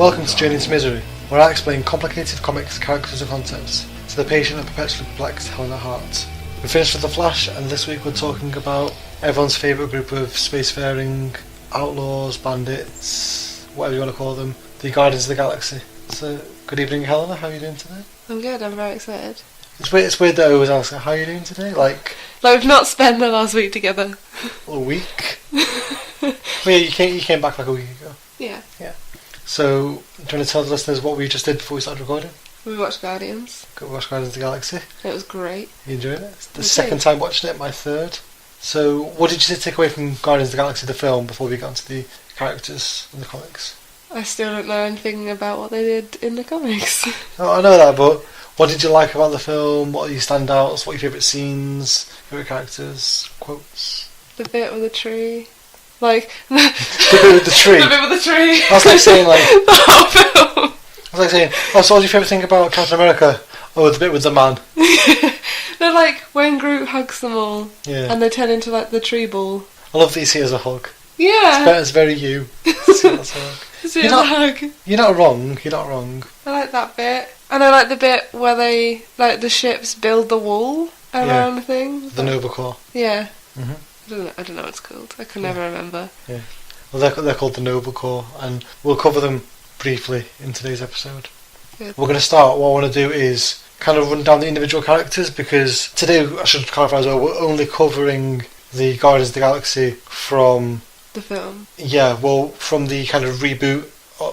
Welcome to Journey into Misery, where I explain complicated comics, characters and concepts to the patient and perpetually perplexed Helena Hart. We finished with The Flash, and this week we're talking about everyone's favourite group of spacefaring outlaws, bandits, whatever you want to call them, the Guardians of the Galaxy. So, good evening, Helena. How are you doing today? I'm good. I'm very excited. It's weird that I always ask, how are you doing today? Like we've not spent the last week together. A week? Well, yeah, you came back like a week ago. Yeah. So, do you want to tell the listeners what we just did before we started recording? We watched Guardians. Go watch Guardians of the Galaxy. It was great. You enjoyed it? It's the I second did. time watching it, my third. So, what did you take away from Guardians of the Galaxy, the film, before we got into the characters in the comics? I still don't know anything about what they did in the comics. Oh, I know that, but what did you like about the film? What are your standouts? What are your favourite scenes? Favourite characters? Quotes? The bit with the tree. Like... The bit with the tree? The bit with the tree. That's like saying, like... the whole film. That's like saying, oh, so what's your favourite thing about Captain America? Oh, the bit with the man. They're like when Groot hugs them all. Yeah. And they turn into like the tree ball. I love that you see it as a hug. Yeah. It's very you. See it as a hug. It's a hug. You're not wrong. You're not wrong. I like that bit. And I like the bit where they, like, the ships build the wall around the thing. The Nova Corps. Yeah. Mhm. I don't know what it's called. I can never remember. Yeah. Well, they're called the Nova Corps, and we'll cover them briefly in today's episode. Good. We're going to start. What I want to do is kind of run down the individual characters, because today, I should clarify as well, we're only covering the Guardians of the Galaxy from... The film. Yeah, well, from the kind of reboot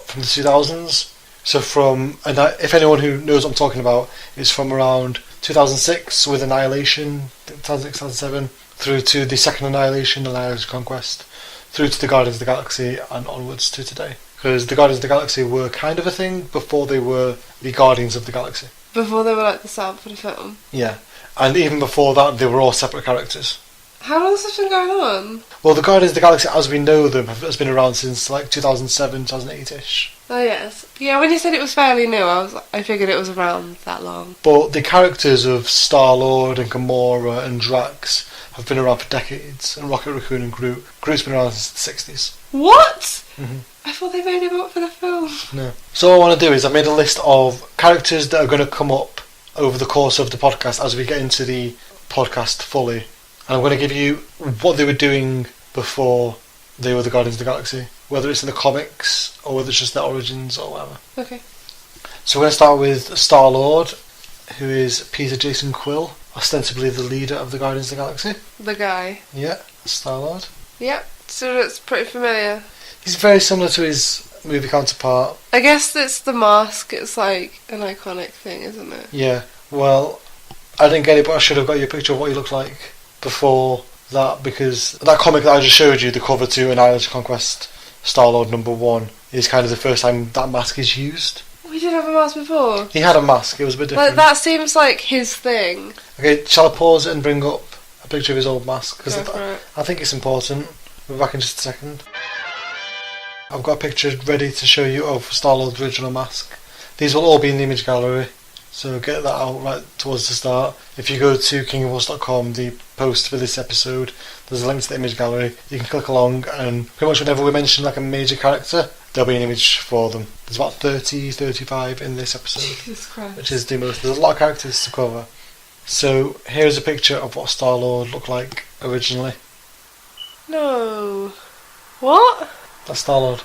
from the 2000s. So from, and if anyone who knows what I'm talking about, it's from around 2006 with Annihilation, 2006, 2007, through to the second Annihilation, Annihilation Conquest, through to the Guardians of the Galaxy, and onwards to today. Because the Guardians of the Galaxy were kind of a thing before they were the Guardians of the Galaxy. Before they were like the setup for the film. Yeah, and even before that, they were all separate characters. How long has this been going on? Well, the Guardians of the Galaxy, as we know them, has been around since like 2007, 2008-ish. Oh yes. Yeah, when you said it was fairly new, I figured it was around that long. But the characters of Star-Lord and Gamora and Drax have been around for decades, and Rocket Raccoon and Groot. Groot's been around since the 60s. What? Mhm. I thought they made him up for the film. No. So what I want to do is I've made a list of characters that are going to come up over the course of the podcast as we get into the podcast fully. And I'm going to give you what they were doing before they were the Guardians of the Galaxy. Whether it's in the comics, or whether it's just their origins, or whatever. Okay. So we're going to start with Star-Lord, who is Peter Jason Quill, ostensibly the leader of the Guardians of the Galaxy. The guy. Yeah, Star-Lord. Yep. So it's pretty familiar. He's very similar to his movie counterpart. I guess it's the mask. It's like an iconic thing, isn't it? Yeah, well, I didn't get it, but I should have got you a picture of what he looked like before that, because that comic that I just showed you, the cover to Annihilation Conquest Star-Lord #1, is kind of the first time that mask is used. We did have a mask before. He had a mask, it was a bit different. Like, that seems like his thing. Okay, shall I pause it and bring up a picture of his old mask? Because Go for it. I think it's important. We'll be back in just a second. I've got a picture ready to show you of Star-Lord's original mask. These will all be in the image gallery, so get that out right towards the start. If you go to kingofwars.com, the post for this episode, there's a link to the image gallery. You can click along, and pretty much whenever we mention like a major character, there'll be an image for them. There's about 30, 35 in this episode, Jesus Christ. which is the most. There's a lot of characters to cover. So here's a picture of what Star-Lord looked like originally. No. What? That's Star-Lord.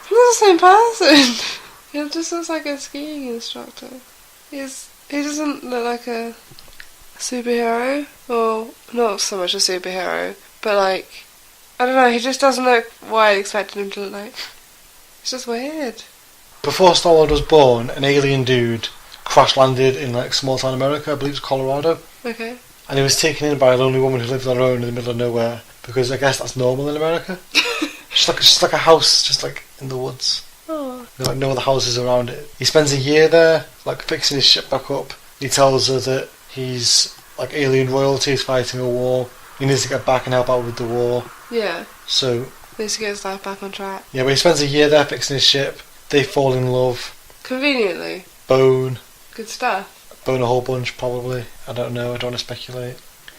He's the same person. He just looks like a skiing instructor. He doesn't look like a superhero, or not so much a superhero, but like, I don't know, he just doesn't look what I expected him to look like. It's just weird. Before Star-Lord was born, an alien dude crash landed in like small town America, I believe it's Colorado, Okay. and he was taken in by a lonely woman who lived on her own in the middle of nowhere, because I guess that's normal in America. just like a house, just like in the woods. Oh. There's like no other houses around it. He spends a year there, like fixing his ship back up. He tells her that he's like alien royalty, he's fighting a war. He needs to get back and help out with the war. Yeah. So Needs to get his life back on track. yeah, but he spends a year there fixing his ship. They fall in love. Conveniently. Bone Good stuff. a whole bunch probably. I don't know. I don't want to speculate.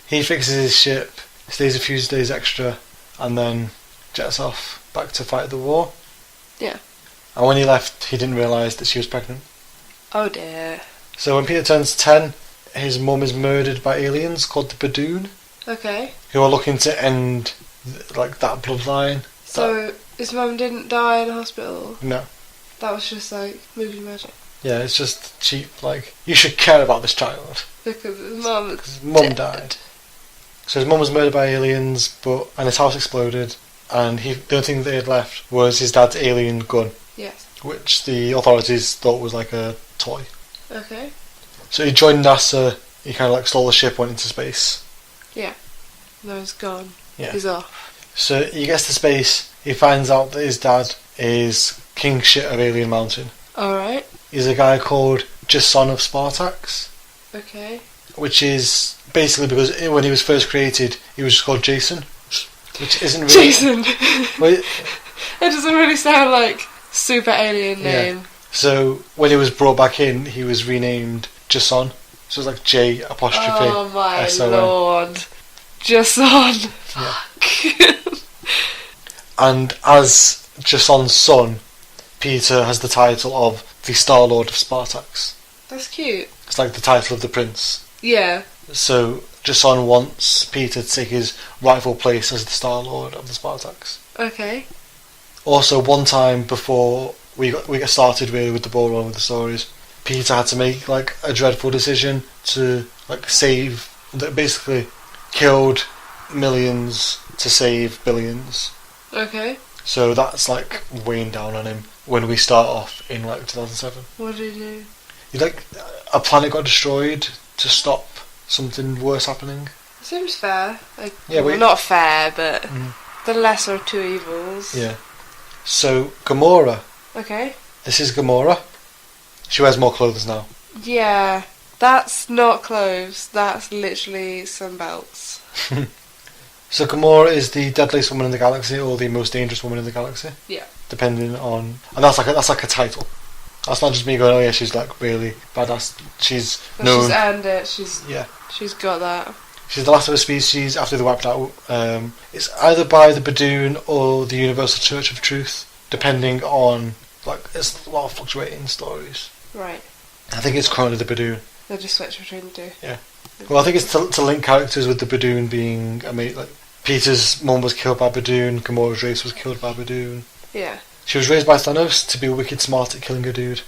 He fixes his ship, stays a few days extra, and then jets off back to fight the war. Yeah. And when he left, he didn't realise that she was pregnant. Oh dear. So when Peter turns 10, his mum is murdered by aliens called the Badoon, Okay. who are looking to end like that bloodline. So his mum didn't die in a hospital. No. That was just like movie magic. Yeah, it's just cheap, like, you should care about this child. Because his mum is His mum dead. died. So his mum was murdered by aliens, and his house exploded, and the only thing they had left was his dad's alien gun, Yes. which the authorities thought was like a toy. Okay. So he joined NASA, he kind of like stole the ship, went into space. No, he's gone. Yeah. He's off. So he gets to space, he finds out that his dad is king shit of Alien Mountain. Alright. He's a guy called Jason of Spartax, Okay. which is basically because when he was first created, he was just called Jason, which isn't really... Jason! Well, It doesn't really sound like super alien Yeah. name. so when he was brought back in, he was renamed Jason. So it's like J apostrophe. Oh my S-O-N. lord. Just on. Yeah. Fuck. And as Jason's son, Peter has the title of the Star-Lord of Spartax. That's cute. It's like the title of the prince. Yeah. So Jason wants Peter to take his rightful place as the Star-Lord of the Spartax. Okay. Also, one time before we get started really with the ball rolling with the stories, Peter had to make like a dreadful decision to like save, that basically killed millions to save billions. Okay. So that's like weighing down on him when we start off in like 2007. What did he do? He like a planet got destroyed to stop something worse happening. Seems fair. Like, Yeah, well, we- not fair, but Mm. the lesser of two evils. Yeah. So Gamora. Okay. This is Gamora. She wears more clothes now. Yeah. That's not clothes. That's literally some belts. So Gamora is the deadliest woman in the galaxy, or the most dangerous woman in the galaxy. Yeah. Depending on, and that's like a title. That's not just me going, oh yeah, she's like really badass. She's But known. she's earned it. She's Yeah. She's got that. She's the last of her species after they wiped out. It's either by the Badoon or the Universal Church of Truth, depending on, like, it's a lot of fluctuating stories. Right. I think it's currently the Badoon. They just switch between the two. Well, I think it's to link characters with the Badoon being, I mean, like, Peter's mum was killed by Badoon, Gamora's race was killed by Badoon. Yeah. She was raised by Thanos to be wicked smart at killing a dude.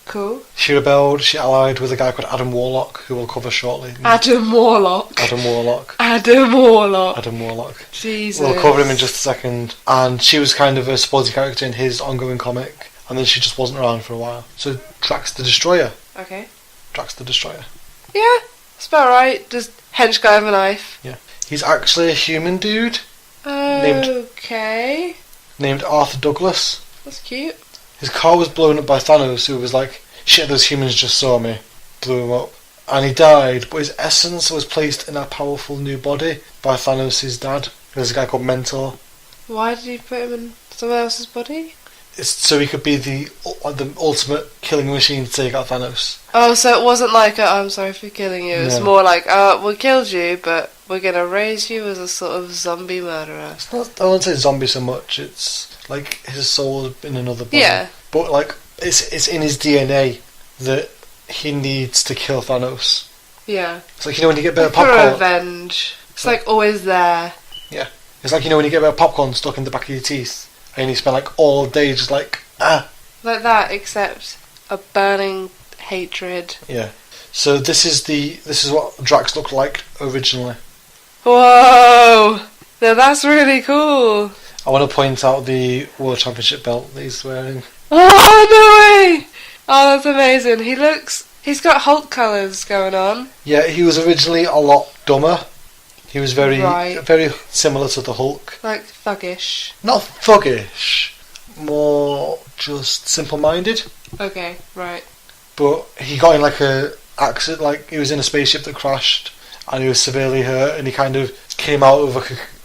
Cool. She rebelled, she allied with a guy called Adam Warlock, who we'll cover shortly. Adam Warlock. Adam Warlock. Adam Warlock. Adam Warlock. Jesus. We'll cover him in just a second. And she was kind of a supporting character in his ongoing comic, and then she just wasn't around for a while. So Drax the Destroyer. Okay. Drax the Destroyer. Yeah. It's about right. Just hench guy with a knife. He's actually a human dude Named- Okay. named Arthur Douglas. That's cute. His car was blown up by Thanos, who was like, shit, those humans just saw me. Blew him up. And he died, but his essence was placed in a powerful new body by Thanos' dad. There's a guy called Mentor. Why did he put him in someone else's body? It's so he could be the ultimate killing machine to take out Thanos. Oh, so it wasn't like I'm sorry for killing you. It's No. more like, we killed you, but we're gonna raise you as a sort of zombie murderer. It's not, I won't say zombie so much, it's like his soul in another body. Yeah. But like, it's in his DNA that he needs to kill Thanos. Yeah. It's like, you know, when you get a bit of For popcorn. revenge. It's like always there. It's like, you know, when you get a bit of popcorn stuck in the back of your teeth, and you spend like all day just like, ah. Like that, except a burning hatred. Yeah. So this is what Drax looked like originally. Whoa! Now that's really cool. I want to point out the World Championship belt that he's wearing. Oh, no way! Oh, that's amazing. He's got Hulk colours going on. Yeah, he was originally a lot dumber. He was very Right. very similar to the Hulk. Like thuggish. Not thuggish, more just simple-minded. Okay, right. But he got in like a accident, like he was in a spaceship that crashed, and he was severely hurt, and he kind of came out of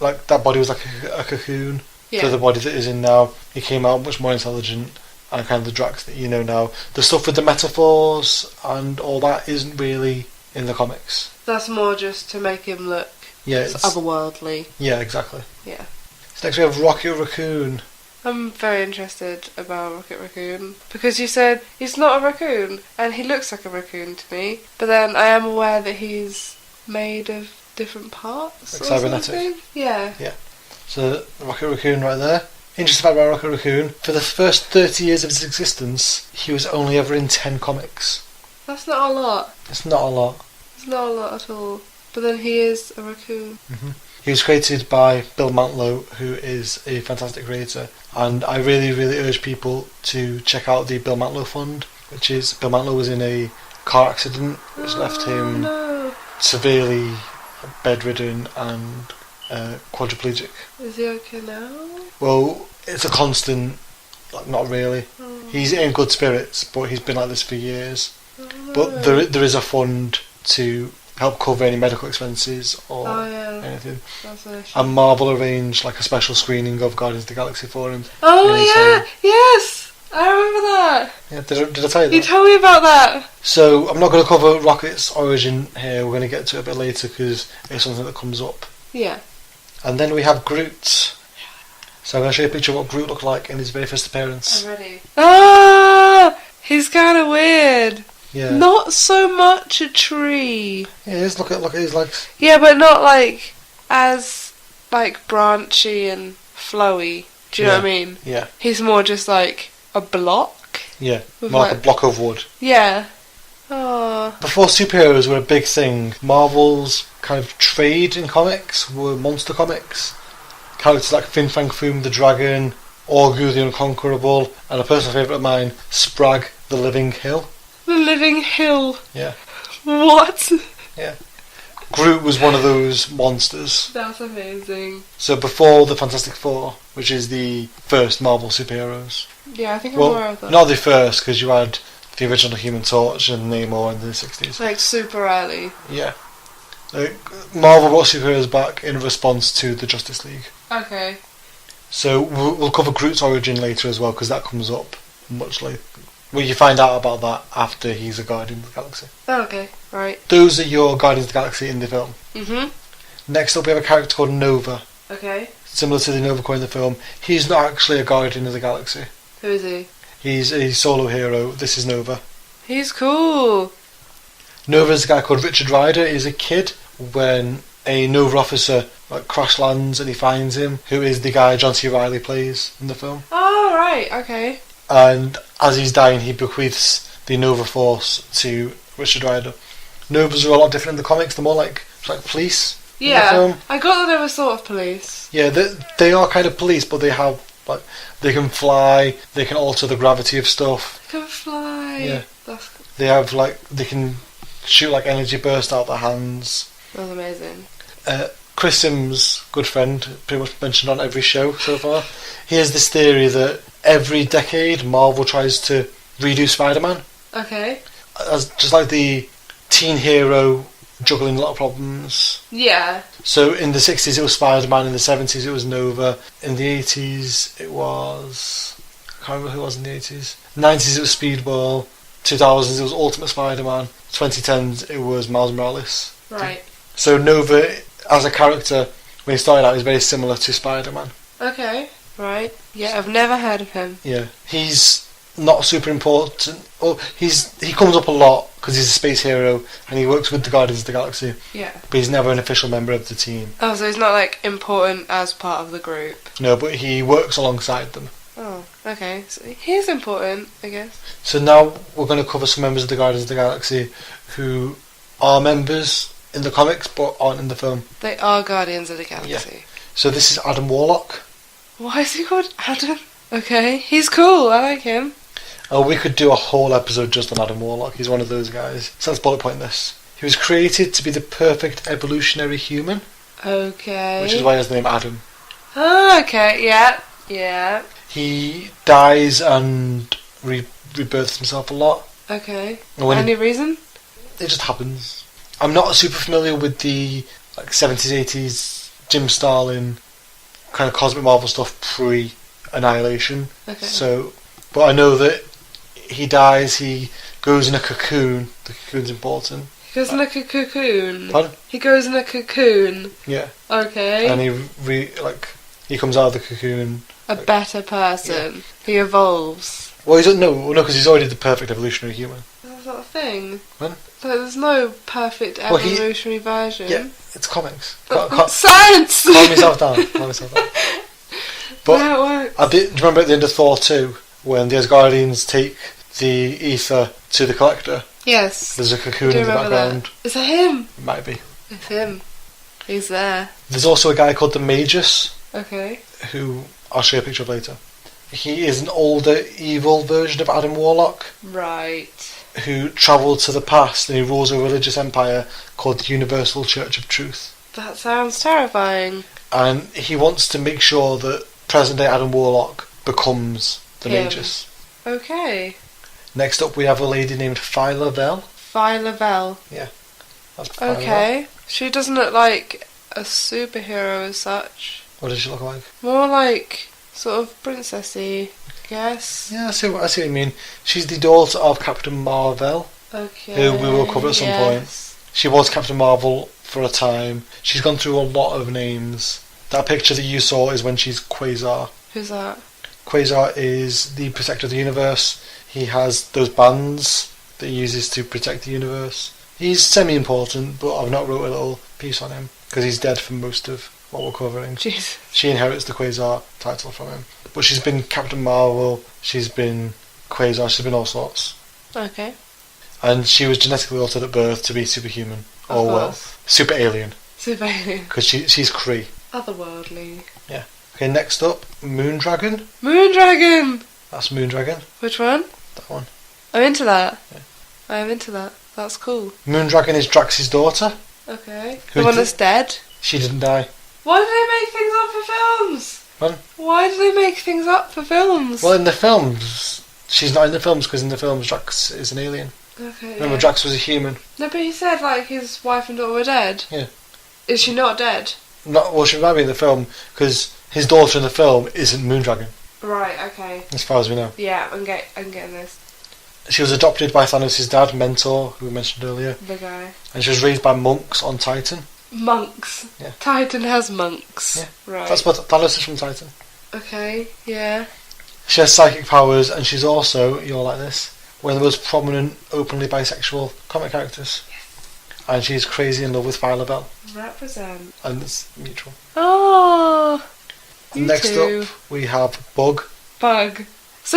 like that body was like a cocoon Yeah. to the body that he's in now. He came out much more intelligent, and kind of the Drax that you know now. The stuff with the metaphors and all that isn't really in the comics. That's more just to make him look Yeah, it's, otherworldly. yeah, exactly. Yeah. So next we have Rocket Raccoon. I'm very interested about Rocket Raccoon because you said he's not a raccoon and he looks like a raccoon to me. But then I am aware that he's made of different parts. Like or cybernetic. something. Yeah. So Rocket Raccoon right there. Interesting fact about Rocket Raccoon: for the first 30 years of his existence, he was only ever in 10 comics. That's not a lot. It's not a lot. It's not a lot at all. But then he is a raccoon. He was created by Bill Mantlo, who is a fantastic creator, and I really, really urge people to check out the Bill Mantlo Fund, which is Bill Mantlo was in a car accident which left him No. severely bedridden and quadriplegic. Is he okay now? Well, it's a constant, like, not really. Oh. He's in good spirits, but he's been like this for years. Oh, no. But there is a fund to help cover any medical expenses or Oh yeah, anything. that's an issue. And Marvel arranged like a special screening of Guardians of the Galaxy for him. Oh Yeah, yeah, yes, I remember that. Yeah, did I tell you You that? told me about that. So I'm not going to cover Rocket's origin here. We're going to get to it a bit later because it's something that comes up. Yeah. And then we have Groot. So I'm going to show you a picture of what Groot looked like in his very first appearance. I'm ready. Ah, he's kind of weird. Yeah. Not so much a tree. Yeah, it is. Look at his legs. Yeah, but not like as like branchy and flowy. Do you know what I mean? Yeah. He's more just like a block. Yeah. With More like a like- block of wood. Yeah. Oh. Before superheroes were a big thing, Marvel's kind of trade in comics were monster comics. Characters like Fin Fang Foom the Dragon, Orgu the Unconquerable, and a personal favourite of mine, Sprag the Living Hill. The Living Hill. Yeah. What? Groot was one of those monsters. That's amazing. So before the Fantastic Four, which is the first Marvel superheroes. Yeah, I think I'm aware Well, of that. not the first, because you had the original Human Torch and Namor in the 60s. Like super early. Yeah. Marvel brought superheroes back in response to the Justice League. Okay. So we'll cover Groot's origin later as well, because that comes up much later. Well, you find out about that after he's a Guardian of the Galaxy. Oh, okay. Right. Those are your Guardians of the Galaxy in the film. Mhm. Next up we have a character called Nova. Okay. Similar to the Nova Corps in the film. He's not actually a Guardian of the Galaxy. Who is he? He's a solo hero. This is Nova. He's cool. Nova's a guy called Richard Rider. He's a kid when a Nova officer crash lands and he finds him, who is the guy John C. Reilly plays in the film. Oh, right. Okay. And as he's dying, he bequeaths the Nova Force to Richard Rider. Novas are a lot different in the comics. They're more like police in the Yeah. film. I got that they were sort of police. Yeah, they are kind of police, but they have they can fly, they can alter the gravity of stuff. Can fly. Yeah. That's They have they can shoot energy burst out their hands. that was amazing. Chris Sims, good friend, pretty much mentioned on every show so far. He has this theory that every decade Marvel tries to redo Spider-Man, Okay. as just like the teen hero juggling a lot of problems. Yeah. So in the 60s it was Spider-Man, in the 70s it was Nova, in the 80s it was... I can't remember who it was in the 80s. 90s it was Speedball, 2000s it was Ultimate Spider-Man, 2010s it was Miles Morales. Right. So Nova, as a character, when he started out, is very similar to Spider-Man. Okay. Right. Yeah, I've never heard of him. Yeah, he's not super important. Oh, he comes up a lot because he's a space hero and he works with the Guardians of the Galaxy, Yeah. but he's never an official member of the team. Oh, so he's not important as part of the group. No, but he works alongside them. Oh, okay. So he's important, I guess. So now we're going to cover some members of the Guardians of the Galaxy who are members in the comics but aren't in the film. They are Guardians of the Galaxy. So this is Adam Warlock. Why is he called Adam? Okay. He's cool. I like him. Oh, we could do a whole episode just on Adam Warlock. He's one of those guys. So let's bullet point this. He was created to be the perfect evolutionary human, Okay. which is why he has the name Adam. Oh, okay. Yeah. Yeah. He dies and rebirths himself a lot. Okay. And when Any reason? it just happens. I'm not super familiar with the 70s, 80s Jim Starlin kind of cosmic Marvel stuff pre-Annihilation. Okay. So, but I know that he dies. He goes in a cocoon. The cocoon's important. He goes in a cocoon. Pardon? He goes in a cocoon. Yeah. Okay. And he he comes out of the cocoon a better person. He evolves. Well, because he's already the perfect evolutionary human. That's not a thing. When? So there's no perfect Well, evolutionary version. Yeah, it's comics. Science! Calm yourself down. But How it works. do you remember at the end of Thor 2 when the Asgardians take the ether to the Collector? Yes. There's a cocoon Do you in the remember background. that? Is that him? It might be. It's him. He's there. There's also a guy called the Magus, Okay. who I'll show you a picture of later. He is an older, evil version of Adam Warlock, Right. who travelled to the past and he rules a religious empire called the Universal Church of Truth. That sounds terrifying. And he wants to make sure that present-day Adam Warlock becomes the Him. Magus. Okay. Next up we have a lady named Phyla Vel. Phyla Vel. That's Phyla Vel. Okay. She doesn't look like a superhero as such. What does she look like? More like sort of princessy, I guess. Yeah, I see what you mean. She's the daughter of Captain Marvel, Okay. who we will cover at some point. yes. She was Captain Marvel for a time. She's gone through a lot of names. That picture that you saw is when she's Quasar. Who's that? Quasar is the protector of the universe. He has those bands that he uses to protect the universe. He's semi-important, but I've not wrote a little piece on him because he's dead for most of what we're covering. Jesus. She inherits the Quasar title from him. But she's been Captain Marvel, she's been Quasar, she's been all sorts. Okay. And she was genetically altered at birth to be superhuman. Of Or, well, course. super alien. Super alien. Because she's Kree. Otherworldly. Okay, next up, Moondragon. Moondragon! That's Moondragon. Which one? That one. I'm into that. Yeah. I'm into that. That's cool. Moondragon is Drax's daughter. Okay. Who The one did- that's dead? She didn't die. Why do they make things up for films? Pardon? Why do they make things up for films? Well, in the films, she's not in the films because in the films Drax is an alien. Okay. Remember, yeah. Drax was a human. No, but he said like his wife and daughter were dead. Yeah. Is she not dead? Well, she might be in the film because his daughter in the film isn't Moondragon, Right. Okay. as far as we know. Yeah, I'm getting this. She was adopted by Thanos' dad, Mentor, who we mentioned earlier, The guy. and she was raised by monks on Titan. Monks. Yeah. Titan has monks. Yeah. Right. That's what Thanos is from Titan. Okay. Yeah. She has psychic powers, and she's also, you'll like this, one of the most prominent openly bisexual comic characters. And she's crazy in love with Phyla Vel, Represent. and it's mutual. Oh. You Next too. up, we have Bug. Bug. So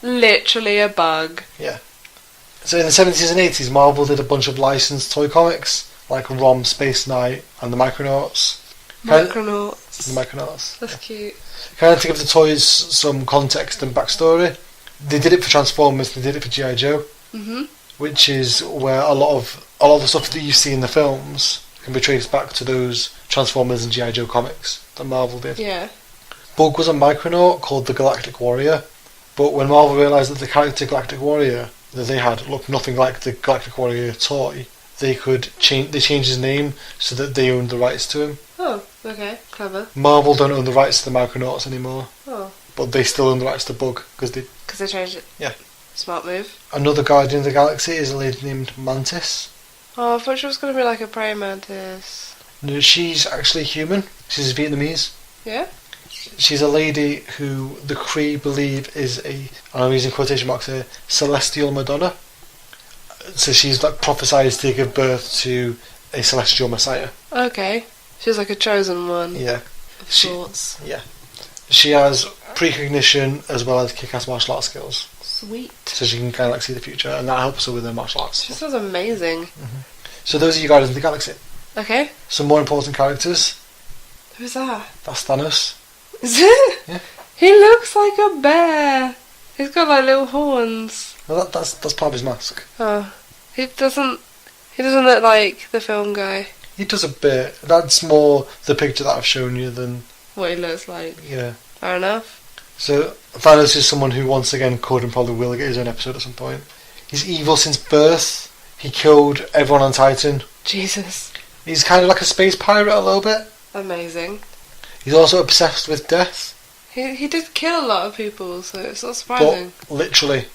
literally a bug. So in the 70s and 80s, Marvel did a bunch of licensed toy comics, like Rom, Space Knight, and the Micronauts. Micronauts. The Micronauts. That's cute. Kind of to give the toys some context and backstory. They did it for Transformers, they did it for G.I. Joe, Mhm. which is where a lot of the stuff that you see in the films can be traced back to those Transformers and G.I. Joe comics that Marvel did. Yeah. Bug was a Micronaut called the Galactic Warrior, but when Marvel realised that the character Galactic Warrior that they had looked nothing like the Galactic Warrior toy, they changed his name so that they owned the rights to him. Oh. Okay. Clever. Marvel don't own the rights to the Micronauts anymore, Oh. but they still own the rights to Bug because they. Because they changed it. Yeah. Smart move. Another Guardian of the Galaxy is a lady named Mantis. Oh, I thought she was going to be like a praying mantis. No, she's actually human. She's Vietnamese. Yeah? She's a lady who the Kree believe is and I'm using quotation marks here, celestial Madonna. So she's like prophesied to give birth to a celestial messiah. Okay. She's like a chosen one. Yeah. Of She- sorts. She has precognition as well as kick-ass martial arts skills. Sweet. So she can kind of like see the future, and that helps her with her martial arts. She sounds amazing. So those are your Guardians of the Galaxy. Okay. Some more important characters. Who's that? That's Thanos. Is it? Yeah. He looks like a bear. He's got like little horns. Well, that's part of his mask. Oh. He doesn't look like the film guy. He does a bit. That's more the picture that I've shown you than What he looks like. yeah. Fair enough. So Thanos is someone who once again could and probably will get his own episode at some point. He's evil since birth. He killed everyone on Titan. Jesus. He's kind of like a space pirate a little bit. Amazing. He's also obsessed with death. He did kill a lot of people, so it's not surprising. But literally,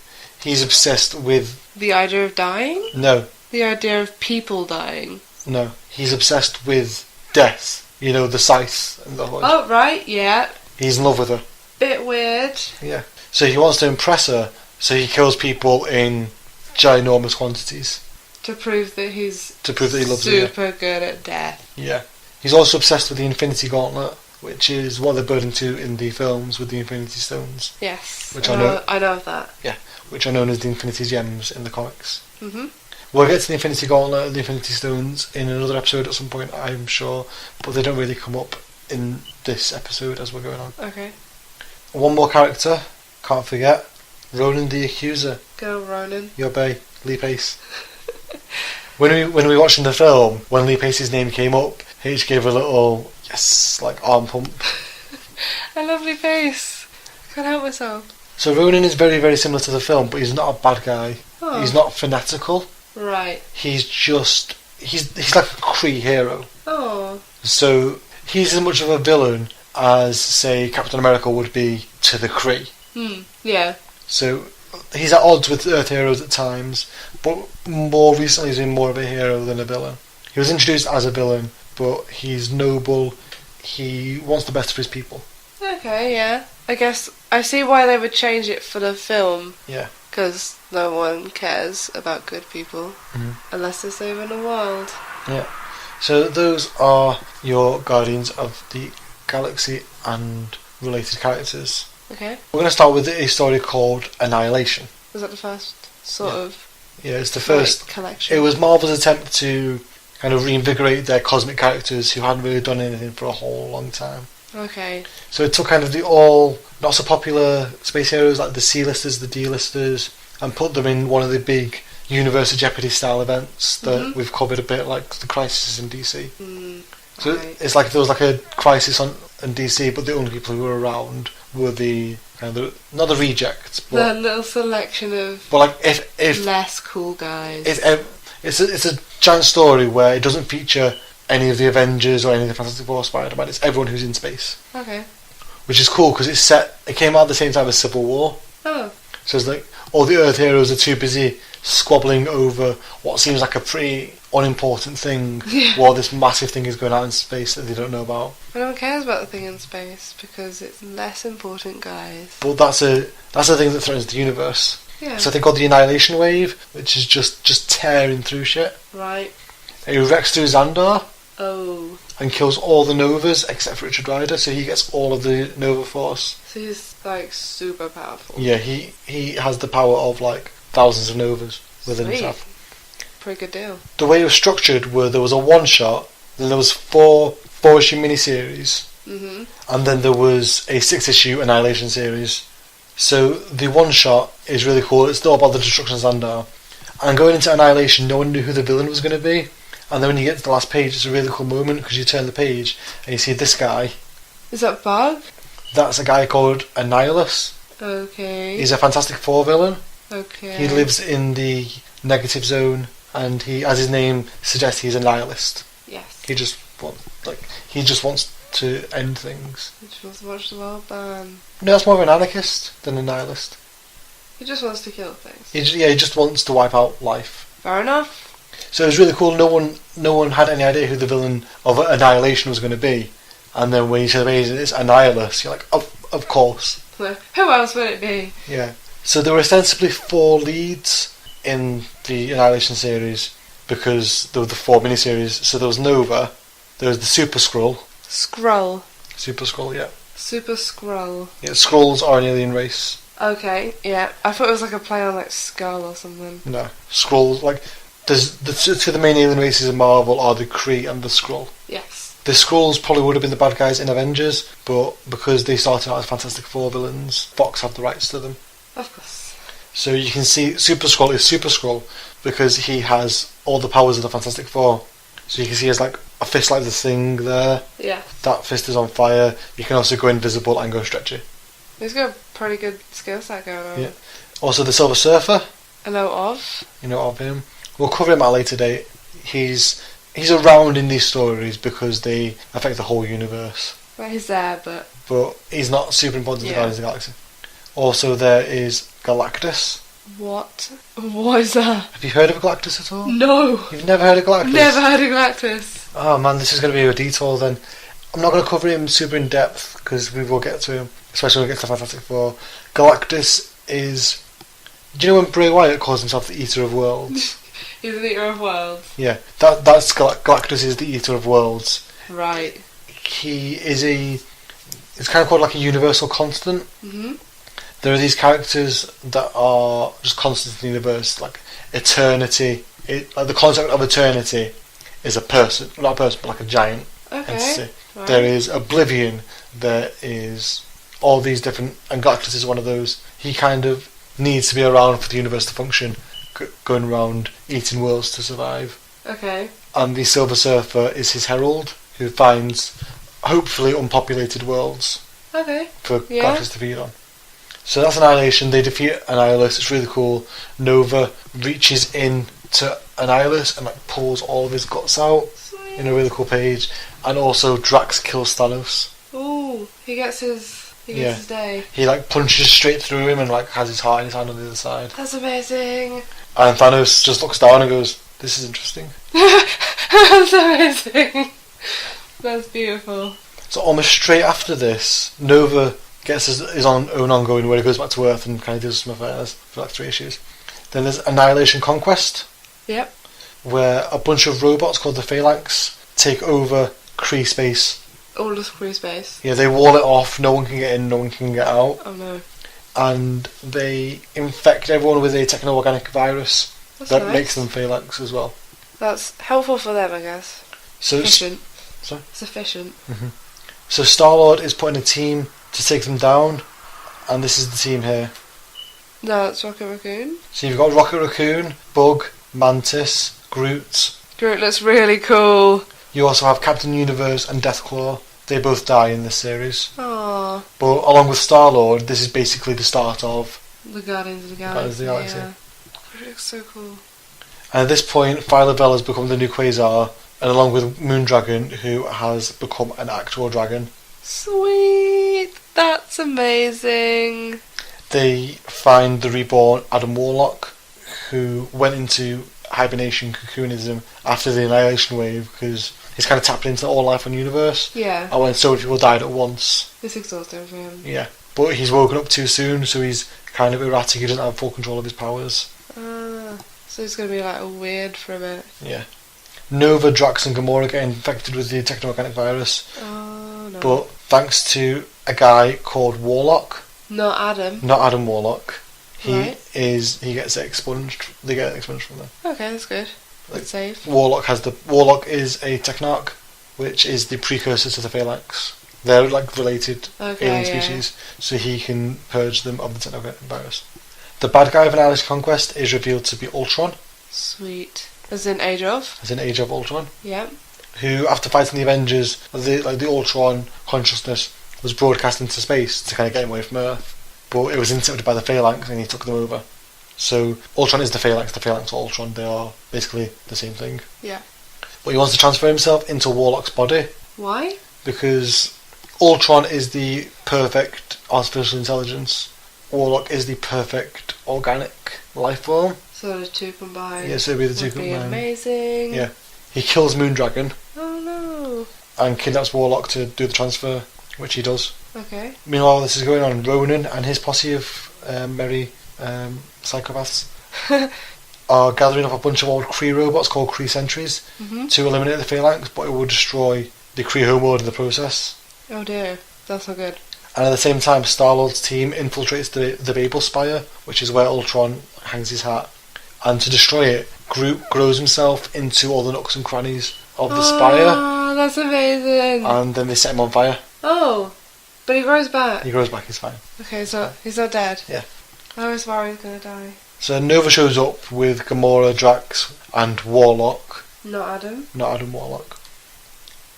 he's obsessed with The idea of dying? no. The idea of people dying. No, he's obsessed with death. You know, the scythe and the horse. Oh, right, yeah. He's in love with her. bit weird. Yeah. So he wants to impress her, so he kills people in ginormous quantities. To prove that he's To prove that he loves her. Yeah. super good at death. Yeah. He's also obsessed with the Infinity Gauntlet, which is what they're building to in the films with the Infinity Stones, Yes. Which I know- I know of that. which are known as the Infinity Gems in the comics. Mhm. We'll get to the Infinity Gauntlet and the Infinity Stones in another episode at some point, I'm sure, but they don't really come up in this episode as we're going on. Okay. One more character, can't forget, Ronan the Accuser, Go Ronan. your bae, Lee Pace. When we were watching the film, when Lee Pace's name came up, H gave a little, yes, like arm pump. A lovely face. Can't help myself. So Ronan is very, very similar to the film, but he's not a bad guy. Oh. He's not fanatical. Right. He's just, he's like a Kree hero. Oh. So he's as much of a villain as, say, Captain America would be to the Kree. Yeah. So he's at odds with Earth heroes at times, but more recently he's been more of a hero than a villain. He was introduced as a villain, but he's noble. He wants the best for his people. Okay, yeah. I guess I see why they would change it for the film. Yeah. Because no one cares about good people Mhm. unless they're saving the world. Yeah. So those are your Guardians of the Galaxy and related characters. Okay. We're going to start with a story called Annihilation. Was that the first sort Yeah. of Yeah, it's the first. collection? It was Marvel's attempt to kind of reinvigorate their cosmic characters who hadn't really done anything for a whole long time. Okay. So it took kind of the all not so popular space heroes like the C-listers, the D-listers, and put them in one of the big Universe of Jeopardy style events that Mhm. we've covered a bit, like the Crisis in DC. So Right. it's like there was like a crisis in DC, but the only people who were around were the kind of not the rejects, The but little selection of like if less cool guys. it's a giant story where it doesn't feature any of the Avengers or any of the Fantastic Four, Spider-Man. It's everyone who's in space, Okay. which is cool because it came out at the same time as Civil War. Oh. So it's like all the Earth heroes are too busy squabbling over what seems like a pretty unimportant thing, Yeah. while this massive thing is going out in space that they don't know about. No one cares about the thing in space because it's less important, guys. But that's a thing that threatens the universe. Yeah. So they got the Annihilation Wave, which is just tearing through shit. Right. It wrecks through Xandar Oh. and kills all the Novas except for Richard Rider, so he gets all of the Nova Force. So he's like super powerful. Yeah, he has the power of like thousands of Novas within Sweet. himself. Pretty good deal. The way it was structured were there was a one shot, then there was four issue miniseries, Mhm. and then there was a 6-issue Annihilation series. So the one shot is really cool. It's all about the destruction of Xandar. And going into Annihilation, no one knew who the villain was going to be. And then when you get to the last page, it's a really cool moment because you turn the page and you see this guy. Is that Bug? That's a guy called Annihilus. Okay. He's a Fantastic Four villain. Okay. He lives in the negative zone, and he, as his name suggests, he's a nihilist. Yes. He just wants to end things. He just wants to watch the world burn. No, that's more of an anarchist than a nihilist. He just wants to kill things. He just wants to wipe out life. Fair enough. So it was really cool. No one had any idea who the villain of Annihilation was going to be. And then when you say it's Annihilus, you're like, of course. Who else would it be? Yeah. So there were ostensibly 4 leads in the Annihilation series because there were the 4 miniseries. So there was Nova, there was the Super Skrull. Skrull. Super Skrull, yeah. Super Skrull. Yeah, Skrulls are an alien race. Okay, yeah. I thought it was like a play on like Skull or something. No. Skrulls, like, there's the two of the main alien races in Marvel are the Kree and the Skrull. Yes. The Skrulls probably would have been the bad guys in Avengers, but because they started out as Fantastic Four villains, Fox had the rights to them. Of course. So you can see Super Skrull is Super Skrull because he has all the powers of the Fantastic Four. So you can see he has like a fist like the Thing there. Yeah. That fist is on fire. You can also go invisible and go stretchy. He's got a pretty good skill set going on. Yeah. Also the Silver Surfer, I know of. you know of him. We'll cover him at a later date. He's around in these stories because they affect the whole universe. Well, he's there, but But he's not super important to the Yeah. Guardians of the Galaxy. Also there is Galactus. what? What is that? Have you heard of Galactus at all? No. You've never heard of Galactus? Never heard of Galactus. Oh man, this is going to be a detour then. I'm not going to cover him super in depth because we will get to him. especially when it gets to Fantastic Four. Galactus is... Do you know when Bray Wyatt calls himself the Eater of Worlds? He's the Eater of Worlds. Yeah, that's Galactus is the Eater of Worlds. Right. He is it's kind of called like a universal constant. Mm-hmm. There are these characters that are just constants in the universe, like eternity. Like the concept of eternity is a person, not a person, but like a giant entity. Okay. Right. There is Oblivion. There is all these different, and Galactus is one of those. He kind of needs to be around for the universe to function, going around eating worlds to survive. Okay. And the Silver Surfer is his herald, who finds hopefully unpopulated worlds Okay. for Yeah. Galactus to feed on. So that's Annihilation. They defeat Annihilus. It's really cool. Nova reaches in to Annihilus and like pulls all of his guts out Sweet. in a really cool page. And also Drax kills Thanos. Ooh, he gets his day. He like punches straight through him and like has his heart in his hand on the other side. That's amazing. And Thanos just looks down and goes, "This is interesting." That's amazing. That's beautiful. So almost straight after this, Nova gets his own ongoing where he goes back to Earth and kind of does some affairs for like 3 issues. Then there's Annihilation Conquest, Yep. where a bunch of robots called the Phalanx take over Kree space. All the Kree space. Yeah, they wall it off, no one can get in, no one can get out, Oh no. and they infect everyone with a techno-organic virus That's that nice. makes them Phalanx as well. That's helpful for them, I guess. So, Efficient. Sorry? It's efficient. so Star-Lord is putting a team to take them down, and this is the team here. No, it's Rocket Raccoon. So you've got Rocket Raccoon, Bug, Mantis, Groot. Groot looks really cool. You also have Captain Universe and Deathclaw. They both die in this series. Aww. But along with Star-Lord, this is basically the start of... The Guardians of the Guardians Galaxy. of the Galaxy. Yeah. It looks so cool. And at this point, Phyla-Vell has become the new Quasar, and along with Moondragon, who has become an actual dragon. Sweet. That's amazing. They find the reborn Adam Warlock, who went into hibernation cocoonism after the Annihilation Wave, because he's kind of tapped into all life on the universe. Yeah. And when so many people died at once. It's exhausting for him. Yeah. But he's woken up too soon, so he's kind of erratic, he doesn't have full control of his powers. So it's going to be like a weird for a bit. Yeah. Nova, Drax and Gamora get infected with the techno-organic virus, Oh no. but thanks to a guy called Warlock, Not Adam. not Adam Warlock, Right. he gets expunged. They get expunged from them. Okay, that's good. Like, That's safe. Warlock is a Technarch, which is the precursor to the Phalanx. They're like related Okay, alien yeah. species, so he can purge them of the techno-organic virus. The bad guy of Annihilation Conquest is revealed to be Ultron, Sweet. As in Age of? as in Age of Ultron, Yeah. who, after fighting the Avengers, the Ultron consciousness was broadcast into space to kind of get him away from Earth, but it was intercepted by the Phalanx and he took them over. So Ultron is the Phalanx are Ultron, they are basically the same thing. Yeah. But he wants to transfer himself into Warlock's body, Why? because Ultron is the perfect artificial intelligence, Warlock is the perfect organic life form. So the two combined. Yeah, so it'd be the two would be combined. amazing. Yeah. He kills Moondragon Oh no. and kidnaps Warlock to do the transfer, which he does. Okay. Meanwhile, this is going on. Ronan and his posse of merry psychopaths are gathering up a bunch of old Kree robots called Kree Sentries to eliminate the Phalanx, but it will destroy the Kree homeworld in the process. Oh dear. That's not good. And at the same time, Star-Lord's team infiltrates the Babel Spire, which is where Ultron hangs his hat. And to destroy it, Groot grows himself into all the nooks and crannies of the spire, Ah, that's amazing. and then they set him on fire. Oh. But he grows back. He grows back, he's fine. Okay, so he's not dead. Yeah. I was worried he's gonna die. So Nova shows up with Gamora, Drax, and Warlock, Not Adam. not Adam Warlock.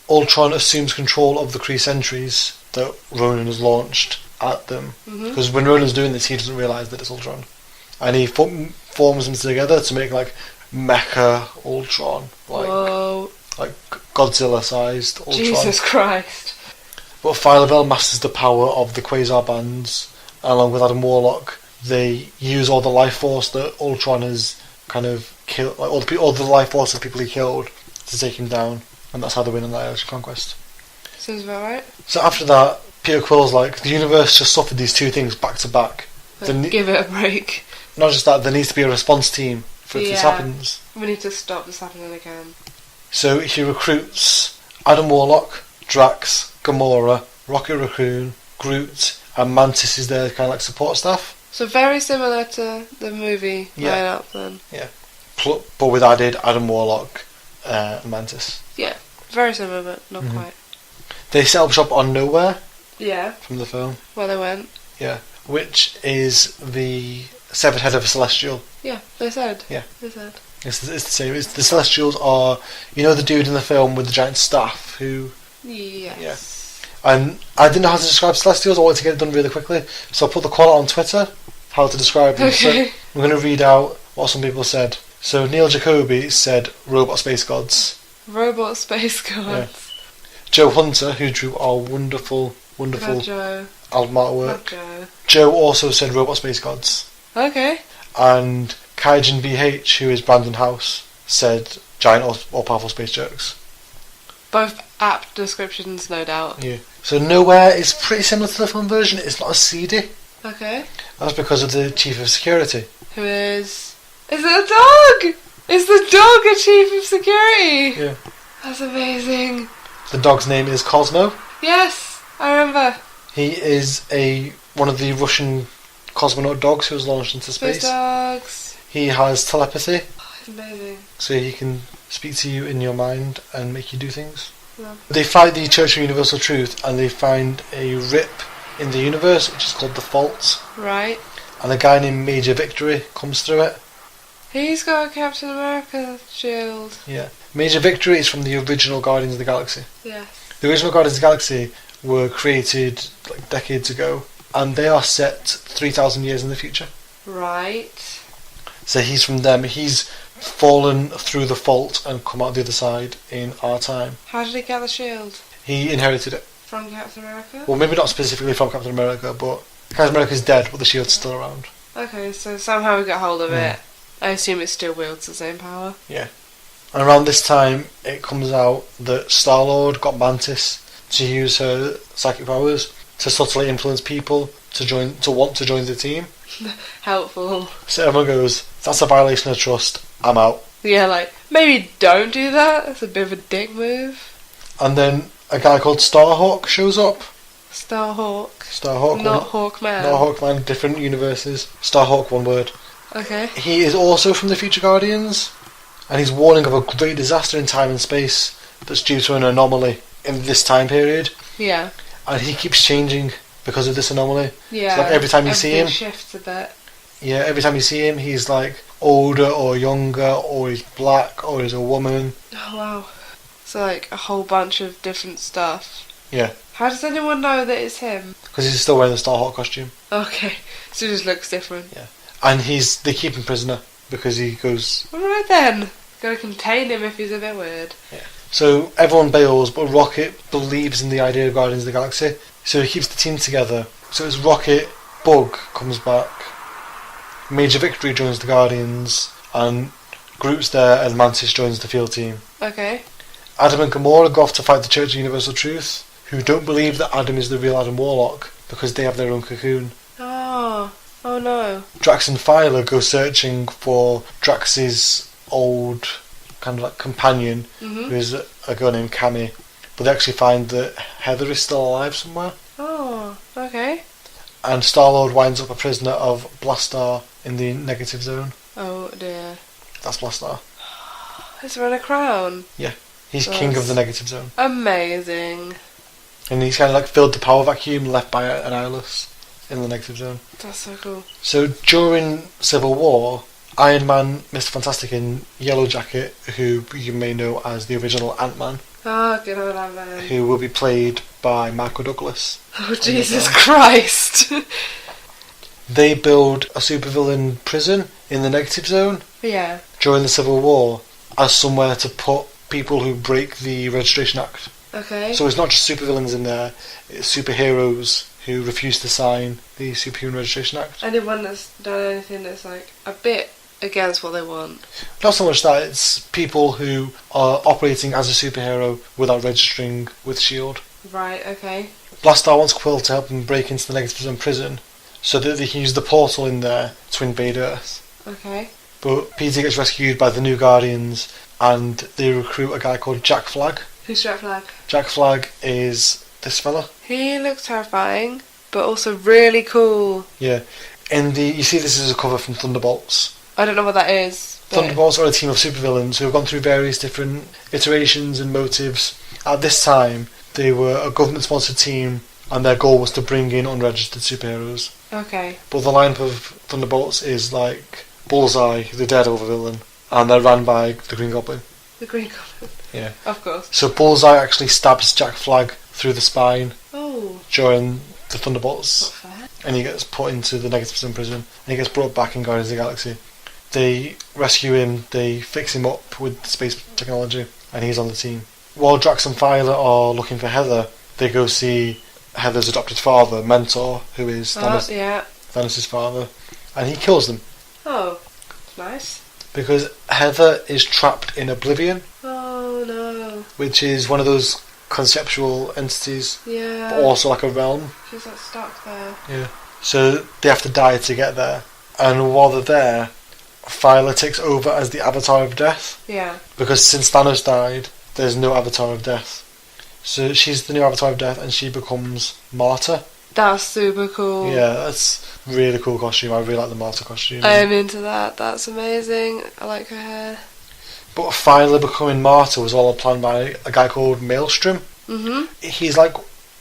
Ultron assumes control of the Kree Sentries that Ronan has launched at them. Because when Ronan's doing this, he doesn't realise that it's Ultron. And he forms them together to make like Mecha Ultron. Whoa. Like Godzilla-sized Ultron. Jesus Christ. But Phyla-Vell masters the power of the Quasar bands, and along with Adam Warlock, they use all the life force that Ultron has kind of killed, like all the life force of people he killed, to take him down, and that's how they win Annihilation Conquest. Seems about right. So after that, Peter Quill's like, the universe just suffered these two things back to back. Give it a break. Not just that, there needs to be a response team for if this happens. We need to stop this happening again. So he recruits Adam Warlock, Drax, Gamora, Rocket Raccoon, Groot, and Mantis is their kind of like support staff. So very similar to the movie lineup then. Yeah. But with added Adam Warlock and Mantis. Yeah, very similar but not quite. They set up shop on Nowhere Yeah, from the film. where they went. Yeah. Which is the severed head of a Celestial. Yeah, they said. Yeah. They said. It's the same. It's the Celestials are, you know, the dude in the film with the giant staff who. Yes. And I didn't know how to describe Celestials. I wanted to get it done really quickly, so I put the quote on Twitter how to describe them. Okay. So I'm going to read out what some people said. So Neil Jacobi said robot space gods. Robot space gods. Joe Hunter, who drew our wonderful Love Joe. album Love artwork. Joe. Joe also said robot space gods. Okay. And Kaijin BH, who is Brandon House, said giant or powerful space jerks. Both apt descriptions, no doubt. Yeah. So Nowhere is pretty similar to the film version. It's not as seedy. Okay. That's because of the chief of security. Who is... Is it a dog? Is the dog a chief of security? Yeah. That's amazing. The dog's name is Cosmo. Yes, I remember. He is one of the Russian cosmonaut dogs who was launched into Space space. dogs. He has telepathy, It's amazing. so he can speak to you in your mind and make you do things. Yeah. They fight the Church of Universal Truth and they find a rip in the universe which is called the Fault. Right. And a guy named Major Victory comes through it. He's got a Captain America shield. Yeah. Major Victory is from the original Guardians of the Galaxy. Yes. The original Guardians of the Galaxy were created like decades ago and they are set 3,000 years in the future. Right. So he's from them. He's fallen through the fault and come out the other side in our time. How did he get the shield? He inherited it. From Captain America? Well, maybe not specifically from Captain America, but Captain America's dead, but the shield's still around. Okay, so somehow we got hold of it. I assume it still wields the same power. Yeah. And around this time, it comes out that Star-Lord got Mantis to use her psychic powers to subtly influence people to want to join the team. Helpful. So everyone goes, that's a violation of trust, I'm out. Yeah, like, maybe don't do that. That's a bit of a dick move. And then a guy called Starhawk shows up. Starhawk. Starhawk. Not Hawkman. Not Hawkman, different universes. Starhawk, one word. Okay. He is also from the Future Guardians, and he's warning of a great disaster in time and space that's due to an anomaly in this time period. Yeah. And he keeps changing because of this anomaly. Yeah. So like every time you see him, shifts a bit. yeah, every time you see him, he's like older or younger, or he's black, or he's a woman. Oh wow. So like a whole bunch of different stuff. Yeah, How does anyone know that it's him? because he's still wearing the Starhawk costume, Okay. So he just looks different. and they keep him prisoner because he goes. Alright then. Gotta contain him if he's a bit weird. So everyone bails, but Rocket believes in the idea of Guardians of the Galaxy, so he keeps the team together. So it's Rocket, Bug comes back, Major Victory joins the Guardians, and Groot's there, and Mantis joins the field team. Okay. Adam and Gamora go off to fight the Church of Universal Truth, who don't believe that Adam is the real Adam Warlock because they have their own cocoon. Oh. Oh no. Drax and Phyla go searching for Drax's old kind of like companion, who is a girl named Cammy, but they actually find that Heather is still alive somewhere. Oh. Okay. And Star-Lord winds up a prisoner of Blastar in the negative zone. Oh dear. That's Blastar. Is there a crown? He's king of the negative zone. Amazing. And he's kind of like filled the power vacuum left by an Annihilus in the negative zone. That's so cool. So during Civil War, Iron Man, Mr. Fantastic and Yellow Jacket, who you may know as the original Ant-Man, Oh, good old Ant-Man. who will be played by Michael Douglas. Oh, Jesus Christ. They build a supervillain prison in the negative zone Yeah. during the Civil War as somewhere to put people who break the Registration Act. Okay. So it's not just supervillains in there, it's superheroes who refuse to sign the Superhuman Registration Act. Anyone that's done anything that's like a bit against what they want. Not so much that, it's people who are operating as a superhero without registering with S.H.I.E.L.D. Right, okay. Blastar wants Quill to help him break into the Negative Zone prison so that they can use the portal in there to invade Earth. Okay. But Peter gets rescued by the New Guardians and they recruit a guy called Jack Flag. Who's Jack Flag? Jack Flag is this fella. He looks terrifying, but also really cool. Yeah. You see this is a cover from Thunderbolts. I don't know what that is. But Thunderbolts are a team of supervillains who have gone through various different iterations and motives. At this time, they were a government-sponsored team, and their goal was to bring in unregistered superheroes. Okay. But the lineup of Thunderbolts is like Bullseye, the Daredevil villain, and they're run by the Green Goblin. The Green Goblin. Yeah. Of course. So Bullseye actually stabs Jack Flag through the spine Oh. during the Thunderbolts, Not fair. and he gets put into the Negative Zone prison, and he gets brought back in Guardians of the Galaxy. They rescue him, they fix him up with space technology, and he's on the team. While Drax and Phyla are looking for Heather, they go see Heather's adopted father, Mentor, who is Yeah. Thanos' father, and he kills them Oh. Nice. because Heather is trapped in Oblivion, Oh no. which is one of those conceptual entities, Yeah. but also like a realm. She's like stuck there. Yeah. So they have to die to get there, and while they're there, Phyla takes over as the Avatar of Death, Yeah. because since Thanos died, there's no Avatar of Death. So she's the new Avatar of Death, and she becomes Martyr. That's super cool. Yeah, that's really cool costume. I really like the Martyr costume. I'm into that. That's amazing. I like her hair. But Phyla becoming Martyr was all planned by a guy called Maelstrom. Mhm. He's like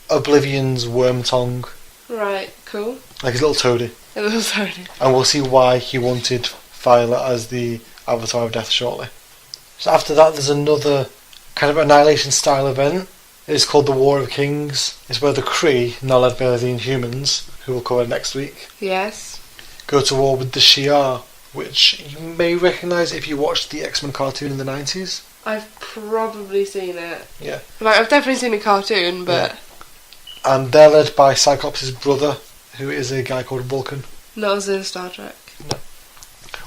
Oblivion's Wormtongue, Right. Cool. like his little toady. It was already. And we'll see why he wanted Phyla as the Avatar of Death shortly. So after that, there's another kind of Annihilation style event. It's called the War of Kings. It's where the Kree, now led by the Inhumans, who we'll cover next week, Yes. go to war with the Shi'ar, which you may recognise if you watched the X-Men cartoon in the 90s. I've probably seen it. Yeah. Like I've definitely seen a cartoon, but And they're led by Cyclops' brother, who is a guy called Vulcan. not as in Star Trek.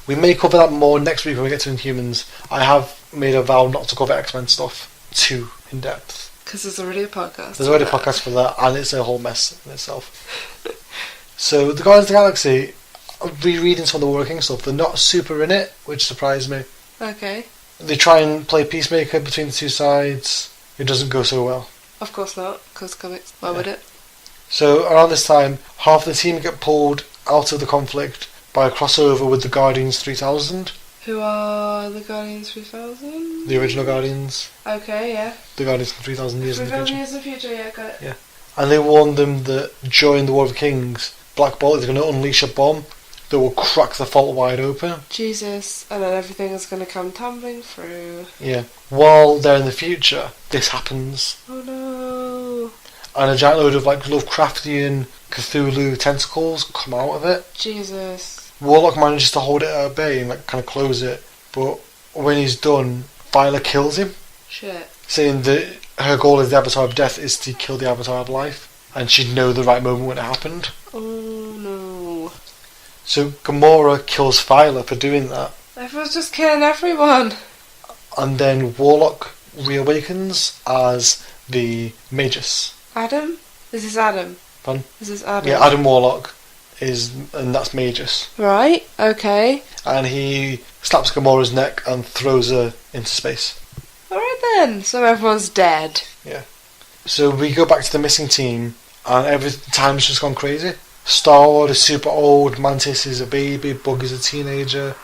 We may cover that more next week when we get to Inhumans. I have made a vow not to cover X-Men stuff too in depth. Because there's already a podcast. There's already a podcast for that, and it's a whole mess in itself. So, the Guardians of the Galaxy, rereading some of the War of Kings stuff, they're not super in it, which surprised me. Okay. They try and play peacemaker between the two sides. It doesn't go so well. Of course not, because comics. Why would it? So, around this time, half the team get pulled out of the conflict by a crossover with the Guardians 3000, Who are the Guardians 3000? the original Guardians, Okay, yeah. the Guardians from 3000 years in the 3000 future. years in the future, yeah, got it. And they warned them that during the War of Kings, Black Bolt is going to unleash a bomb that will crack the fault wide open. Jesus, and then everything is going to come tumbling through. Yeah. While they're in the future, this happens. Oh no. And a giant load of like Lovecraftian Cthulhu tentacles come out of it. Jesus. Warlock manages to hold it at bay and like kind of close it, but when he's done, Phyla kills him, Shit. saying that her goal as the Avatar of Death is to kill the Avatar of Life, and she'd know the right moment when it happened. Oh no. So Gamora kills Phyla for doing that, Everyone's just killing everyone. and then Warlock reawakens as the Magus. Adam? This is Adam. Pardon? This is Adam. Yeah, Adam Warlock and that's Magus. Right, okay. And he snaps Gamora's neck and throws her into space. Alright then, so everyone's dead. So we go back to the missing team, and every time's just gone crazy. Star-Lord is super old, Mantis is a baby, Bug is a teenager,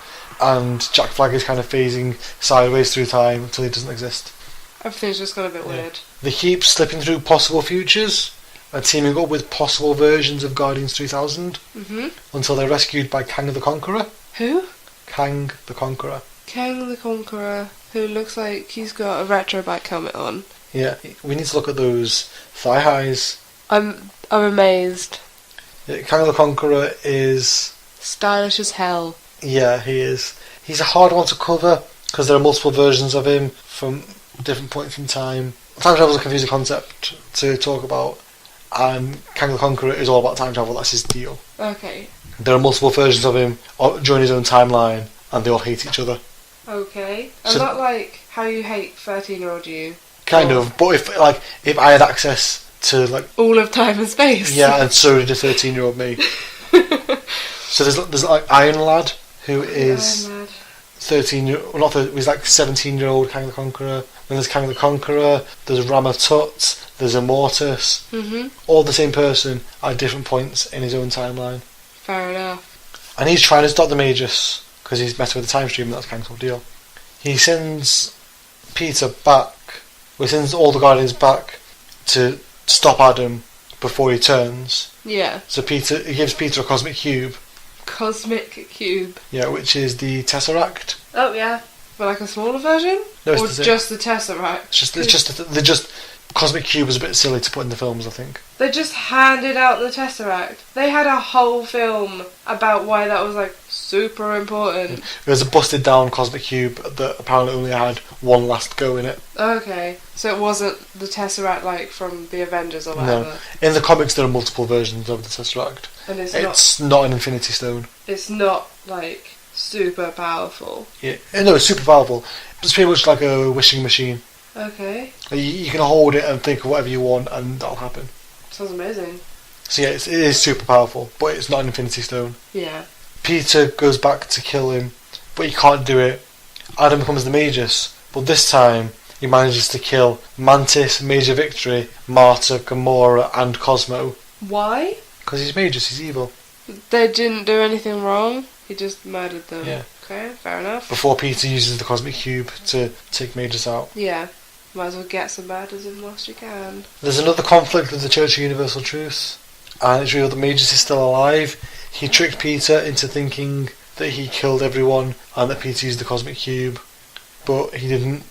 and Jack Flag is kind of phasing sideways through time until he doesn't exist. Everything's just got a bit Yeah. weird. They keep slipping through possible futures and teaming up with possible versions of Guardians 3000 until they're rescued by Kang the Conqueror. Who? Kang the Conqueror. Kang the Conqueror, who looks like he's got a retro bike helmet on. Yeah, we need to look at those thigh highs. I'm amazed. Yeah, Kang the Conqueror is... Stylish as hell. Yeah, he is. He's a hard one to cover because there are multiple versions of him from different points in time. Time travel is a confusing concept to talk about, and Kang the Conqueror is all about time travel. That's his deal. Okay. There are multiple versions of him during his own timeline, and they all hate each other. Okay. And So- not like how you hate 13-year-old you. Kind Oh. of. But if I had access to All of time and space. yeah, and so did a 13-year-old me. So there's like Iron Lad, who is Iron Lad. 13 he's like 17-year-old Kang the Conqueror. Then there's Kang the Conqueror, there's Ramatut, there's Immortus. All the same person at different points in his own timeline. Fair enough. And he's trying to stop the Magus because he's messing with the time stream, and that's Kang's whole deal. He sends Peter back, he sends all the Guardians back to stop Adam before he turns. Yeah. So he gives Peter a cosmic cube, Cosmic cube. yeah, which is the Tesseract. Oh yeah. But like a smaller version? No, it's or the same. just the Tesseract? They're just cosmic cube was a bit silly to put in the films, I think. They just handed out the Tesseract. They had a whole film about why that was like super important. It was a busted down cosmic cube that apparently only had one last go in it. Okay. So it wasn't the Tesseract like from the Avengers or whatever. No. In the comics there are multiple versions of the Tesseract. And It's not an Infinity Stone. it's not like super powerful. Yeah. No, it's super powerful. It's pretty much like a wishing machine. Okay. You can hold it and think of whatever you want and that'll happen. Sounds amazing. So yeah, it is super powerful, but it's not an Infinity Stone. Yeah. Peter goes back to kill him, but he can't do it. Adam becomes the Magus, but this time he manages to kill Mantis, Major Victory, Marta, Gamora and Cosmo. Why? Because he's Magus, he's evil. They didn't do anything wrong. He just murdered them. Yeah. Okay, fair enough. Before Peter uses the Cosmic Cube to take Magus out. Yeah. Might as well get some batters in whilst you can. There's another conflict with the Church of Universal Truth, and it's revealed that Magus is still alive. He tricked Peter into thinking that he killed everyone and that Peter used the Cosmic Cube, but he didn't.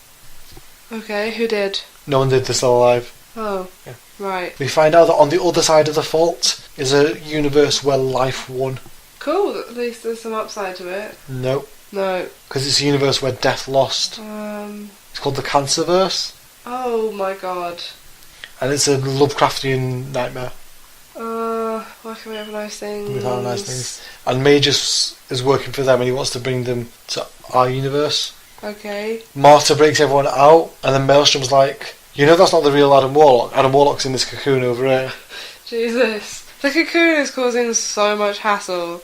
Okay, who did? No one did. They're still alive. Oh, Yeah. right. We find out that on the other side of the fault is a universe where life won. Cool, at least there's some upside to it. No, No. because it's a universe where death lost. It's called the Cancerverse, Oh my god. and it's a Lovecraftian nightmare. Why can we have nice things? With our nice things. And Magus is working for them and he wants to bring them to our universe. Okay. Marta breaks everyone out, and then Maelstrom's like, you know that's not the real Adam Warlock. Adam Warlock's in this cocoon over here. Jesus. The cocoon is causing so much hassle.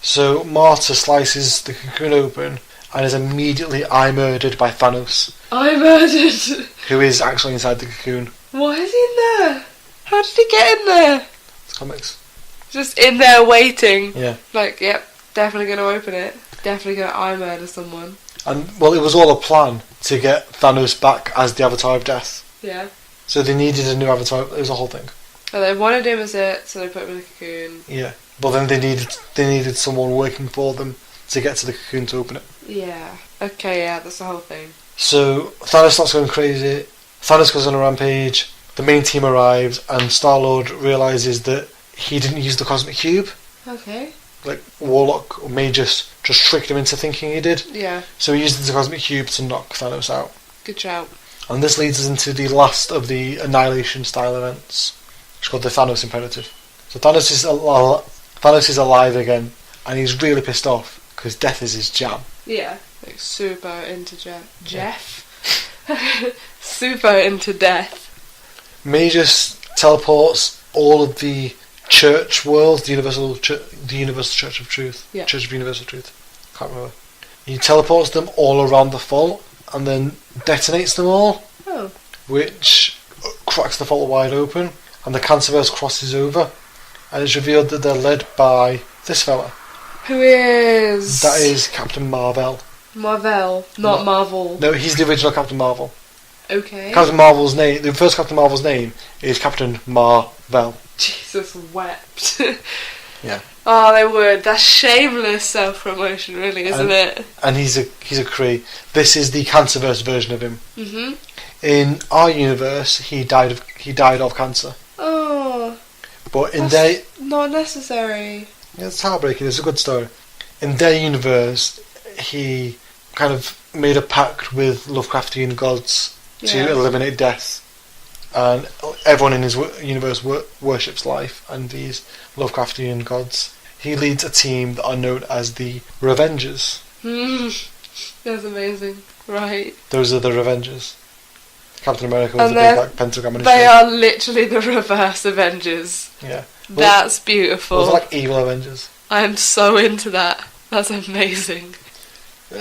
So Marta slices the cocoon open and is immediately eye-murdered by Thanos, I murdered. who is actually inside the cocoon. Why is he in there? How did he get in there? It's comics. Just in there waiting. Yeah. Like, yep, definitely gonna open it. Definitely gonna eye murder someone. And, well, it was all a plan to get Thanos back as the Avatar of Death. Yeah. So they needed a new Avatar. It was a whole thing. And they wanted him as it, so they put him in the cocoon. Yeah. But then they needed someone working for them to get to the cocoon to open it. Yeah. Okay, yeah, that's the whole thing. So Thanos starts going crazy. Thanos goes on a rampage. The main team arrives, and Star-Lord realises that he didn't use the Cosmic Cube. Okay. Like Warlock or Magus just tricked him into thinking he did. Yeah. So he used the Cosmic Cube to knock Thanos out. Good shout. And this leads us into the last of the Annihilation style events. It's called the Thanos Imperative. So Thanos is alive again, and he's really pissed off because death is his jam. Yeah. Like super into Jeff. Super into death. Magus teleports all of the church worlds, the Universal Church of Truth, Yeah. Church of Universal Truth. Can't remember. He teleports them all around the fault and then detonates them all, Oh. which cracks the fault wide open, and the Cancerverse crosses over, and it's revealed that they're led by this fella. Who is? That is Captain Marvel. Marvel, not Marvel. No, he's the original Captain Marvel. Okay. Captain Marvel's name, the first Captain Marvel's name is Captain Marvel. Jesus wept. Yeah. Oh, they would. That's shameless self-promotion, really, isn't it? And he's a Kree. This is the Cancerverse version of him. Mhm. In our universe, he died of cancer. Oh, But in that's not necessary. it's heartbreaking. It's a good story. In their universe, he kind of made a pact with Lovecraftian gods to Yeah. eliminate death, and everyone in his universe worships life and these Lovecraftian gods. He leads a team that are known as the Revengers. That's amazing. Right. Those are the Revengers. Captain America was And a big like pentagram and a they shield. are literally the reverse Avengers. Yeah. That's beautiful. Those are like evil Avengers. I am so into that. That's amazing.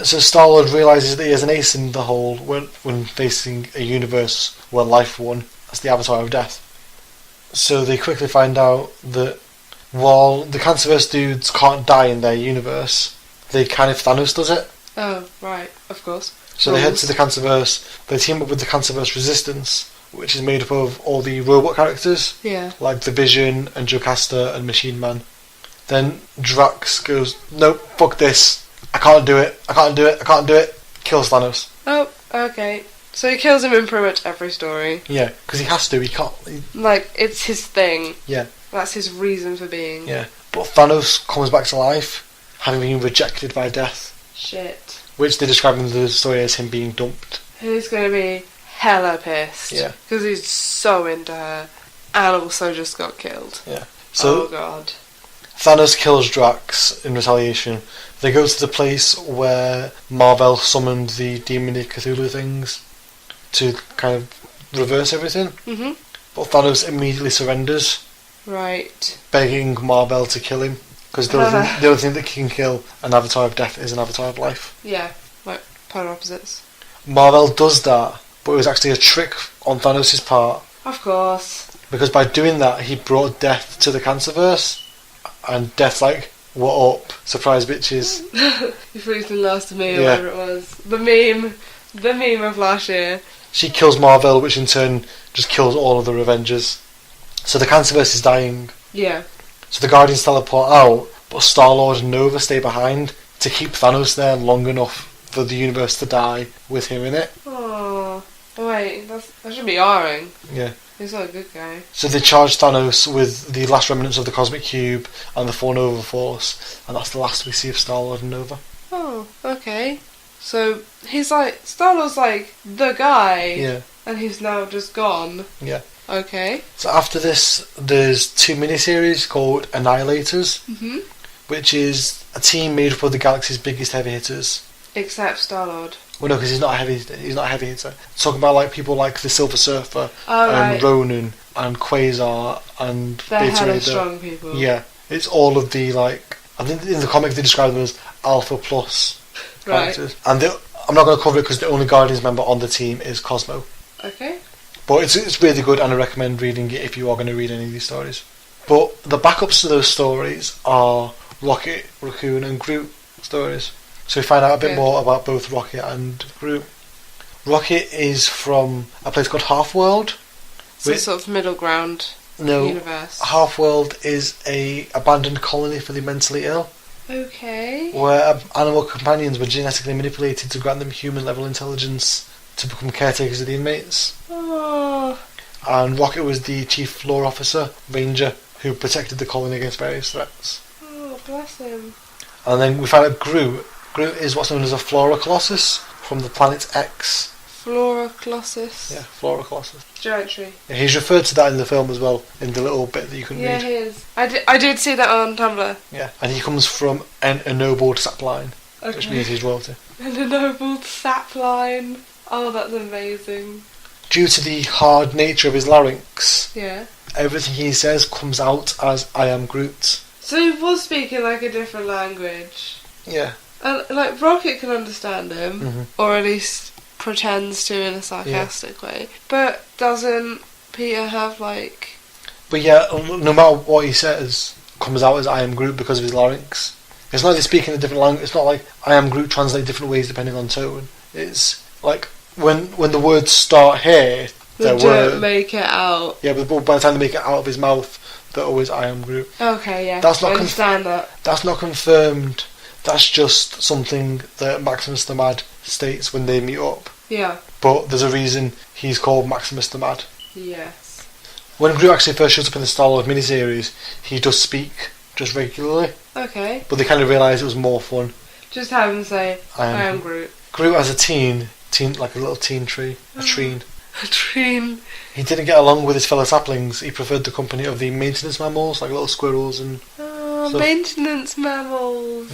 So Star-Lord realises that he has an ace in the hole when facing a universe where life won. That's the avatar of death. So they quickly find out that while the Cancerverse dudes can't die in their universe, they can if Thanos does it. Oh, right, of course. So they head to the Cancerverse, they team up with the Cancerverse Resistance, which is made up of all the robot characters, Yeah. like the Vision and Jocasta and Machine Man. Then Drax goes, nope, fuck this, I can't do it, kills Thanos. Oh, okay. So he kills him in pretty much every story. Yeah, because he has to, he can't. Like, it's his thing. Yeah. That's his reason for being. Yeah. But Thanos comes back to life, having been rejected by death, Shit. which they describe in the story as him being dumped. He's gonna be hella pissed. Yeah. Because he's so into her. And also just got killed. Yeah. So oh god. Thanos kills Drax in retaliation. They go to the place where Marvel summoned the demonic Cthulhu things to kind of reverse everything. Mhm. But Thanos immediately surrenders, Right. begging Marvel to kill him. Because the only thing that can kill an avatar of death is an avatar of life. Yeah. Like, polar opposites. Marvel does that, but it was actually a trick on Thanos' part. Of course. Because by doing that, he brought death to the Cancerverse. And Death's like, what up? Surprise bitches. You freezing last to me or Yeah. whatever it was. The meme of last year. She kills Marvel, which in turn just kills all of the Avengers. So the Cancerverse is dying. Yeah. So the Guardians teleport out, but Star-Lord and Nova stay behind to keep Thanos there long enough for the universe to die with him in it. Oh. Wait, that should be Aring. Yeah. He's not a good guy. So they charge Thanos with the last remnants of the Cosmic Cube and the 4 Nova Force, and that's the last we see of Star-Lord and Nova. Oh, okay. So he's like Star-Lord's like the guy. Yeah. And he's now just gone. Yeah. Okay. So after this, there's 2 miniseries called Annihilators, Mhm. which is a team made up of the galaxy's biggest heavy hitters. Except Star-Lord. Well, no, because he's not a heavy hitter. Talking about like people like the Silver Surfer Oh, and right. Ronan and Quasar and They're Beta hella Raider. strong people. Yeah, it's all of the like. I think in the comic they describe them as Alpha Plus Right. characters. And I'm not going to cover it because the only Guardians member on the team is Cosmo. Okay. But it's really good, and I recommend reading it if you are going to read any of these stories. But the backups to those stories are Rocket, Raccoon, and Groot stories. So we find out a bit Yeah. more about both Rocket and Groot. Rocket is from a place called Half-World. So sort of middle ground No, universe. Half-World is a abandoned colony for the mentally ill, Okay. where animal companions were genetically manipulated to grant them human-level intelligence to become caretakers of the inmates. Oh. And Rocket was the chief floor officer, ranger, who protected the colony against various threats. Oh, bless him. And then we find out Groot. Groot is what's known as a Flora Colossus from the planet X. Flora Colossus. Yeah, Flora Colossus. Giant tree. Yeah, he's referred to that in the film as well, in the little bit that you can Yeah, read. he is. I did see that on Tumblr. Yeah, and he comes from an ennobled sapline, Okay. which means he's royalty. And a noble sap line. Oh, that's amazing. Due to the hard nature of his larynx, Yeah. everything he says comes out as I am Groot. So he was speaking like a different language. Yeah. And like Rocket can understand him, Mhm. or at least pretends to in a sarcastic way. But doesn't Peter have like? But yeah, no matter what he says, comes out as I am Groot because of his larynx. It's not like they speak in a different language. It's not like I am Groot translate different ways depending on tone. It's like when the words start here, They they're don't word. make it out. Yeah, but by the time they make it out of his mouth, they're always I am Groot. Okay, yeah. That's not I understand that. That's not confirmed. That's just something that Maximus the Mad states when they meet up. Yeah. But there's a reason he's called Maximus the Mad. Yes. When Groot actually first shows up in the Star-Lord miniseries, he does speak just regularly, Okay. but they kind of realised it was more fun. Just have him say, I I am am Groot. Groot as a teen like a little teen tree, a treen. A treen. He didn't get along with his fellow saplings. He preferred the company of the maintenance mammals, like little squirrels, and Oh, So- maintenance mammals.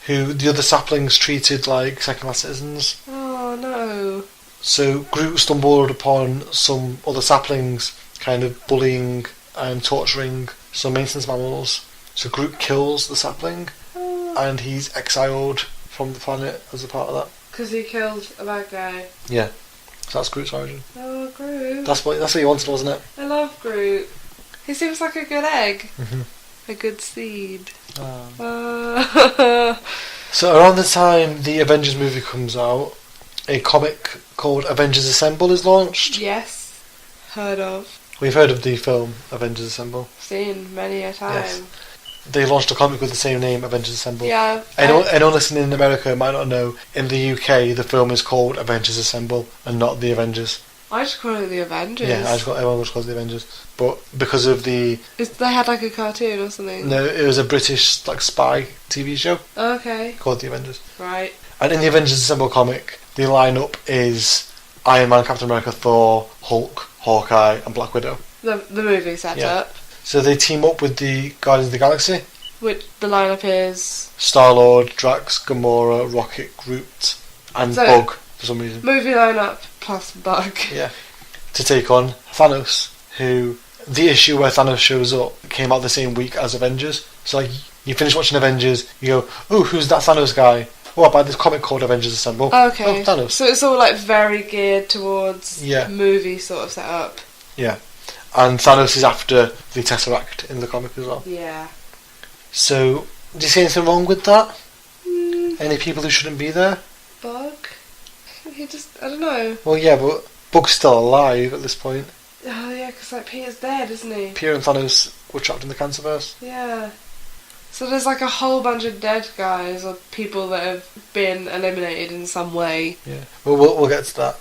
who the other saplings treated like second-class citizens. Oh no. So Groot stumbled upon some other saplings kind of bullying and torturing some maintenance mammals. So Groot kills the sapling and he's exiled from the planet as a part of that. Because he killed a bad guy. Yeah. So that's Groot's origin. Oh, Groot. That's what you wanted, wasn't it? I love Groot. He seems like a good egg. Mm-hmm. A good seed. So around the time the Avengers movie comes out, a comic called Avengers Assemble is launched. Yes. Heard of. We've heard of the film Avengers Assemble. Seen many a time. Yes. They launched a comic with the same name, Avengers Assemble. Yeah. Anyone listening in America might not know, in the UK the film is called Avengers Assemble and not The Avengers. I just call it the Avengers. Yeah, everyone just calls it The Avengers. But because of they had like a cartoon or something. No, it was a British like spy TV show Okay. called The Avengers. Right. And in the Avengers Assemble comic, the lineup is Iron Man, Captain America, Thor, Hulk, Hawkeye and Black Widow. The movie setup. Yeah. So they team up with the Guardians of the Galaxy. Which the lineup is Star-Lord, Drax, Gamora, Rocket, Groot and Bug for some reason. movie lineup plus Bug. Yeah. To take on Thanos, who the issue where Thanos shows up came out the same week as Avengers. So like you finish watching Avengers, you go, oh, who's that Thanos guy? Oh, I buy this comic called Avengers Assemble. Okay. Oh, Thanos. So it's all like very geared towards movie sort of setup. Yeah. And Thanos is after the Tesseract in the comic as well. Yeah. So, do you see anything wrong with that? Any people who shouldn't be there? Bug? He just, I don't know. Well, yeah, but Bug's still alive at this point. Oh yeah, because like Peter's dead, isn't he? Peter and Thanos were trapped in the Cancerverse. Yeah. So there's like a whole bunch of dead guys or people that have been eliminated in some way. Yeah. Well, we'll get to that.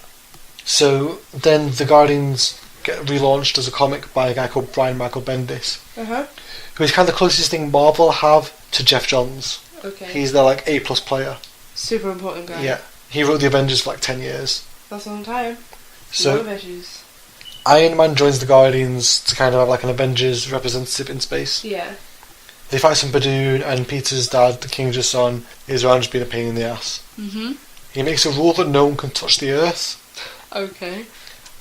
So then the Guardians get relaunched as a comic by a guy called Brian Michael Bendis, who is kind of the closest thing Marvel have to Jeff Johns. Okay. He's their like A+ player. Super important guy. Yeah. He wrote the Avengers for like 10 years. That's a long time. So a lot of issues. Iron Man joins the Guardians to kind of have like an Avengers representative in space. Yeah. They fight some Badoon, and Peter's dad, the King Jason, is around just being a pain in the ass. Mm-hmm. He makes a rule that no one can touch the Earth, Okay.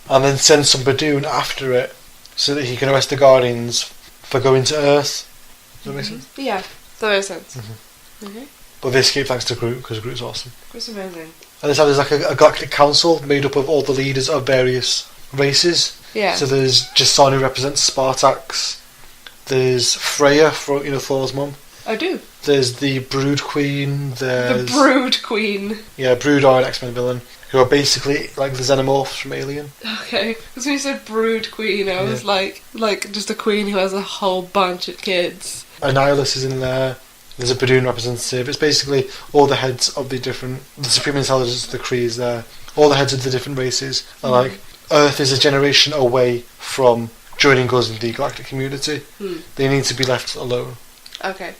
and then sends some Badoon after it so that he can arrest the Guardians for going to Earth. Does that make sense? Yeah, that makes sense. Mm-hmm. But they escape thanks to Groot, because Groot's awesome. Groot's amazing. And there's like a galactic council made up of all the leaders of various races. Yeah. So there's Jason, who represents Spartax. There's Freya, Thor's mum. I do. There's the Brood Queen. There's The Brood Queen. Yeah, Brood are an X-Men villain who are basically like the Xenomorphs from Alien. Okay, because when you said Brood Queen, I was like just a queen who has a whole bunch of kids. Annihilus is in there. There's a Badoon representative. It's basically all the heads of the Supreme Intelligence of the Kree is there. All the heads of the different races are like, Earth is a generation away from joining us in the galactic community. They need to be left alone. Okay.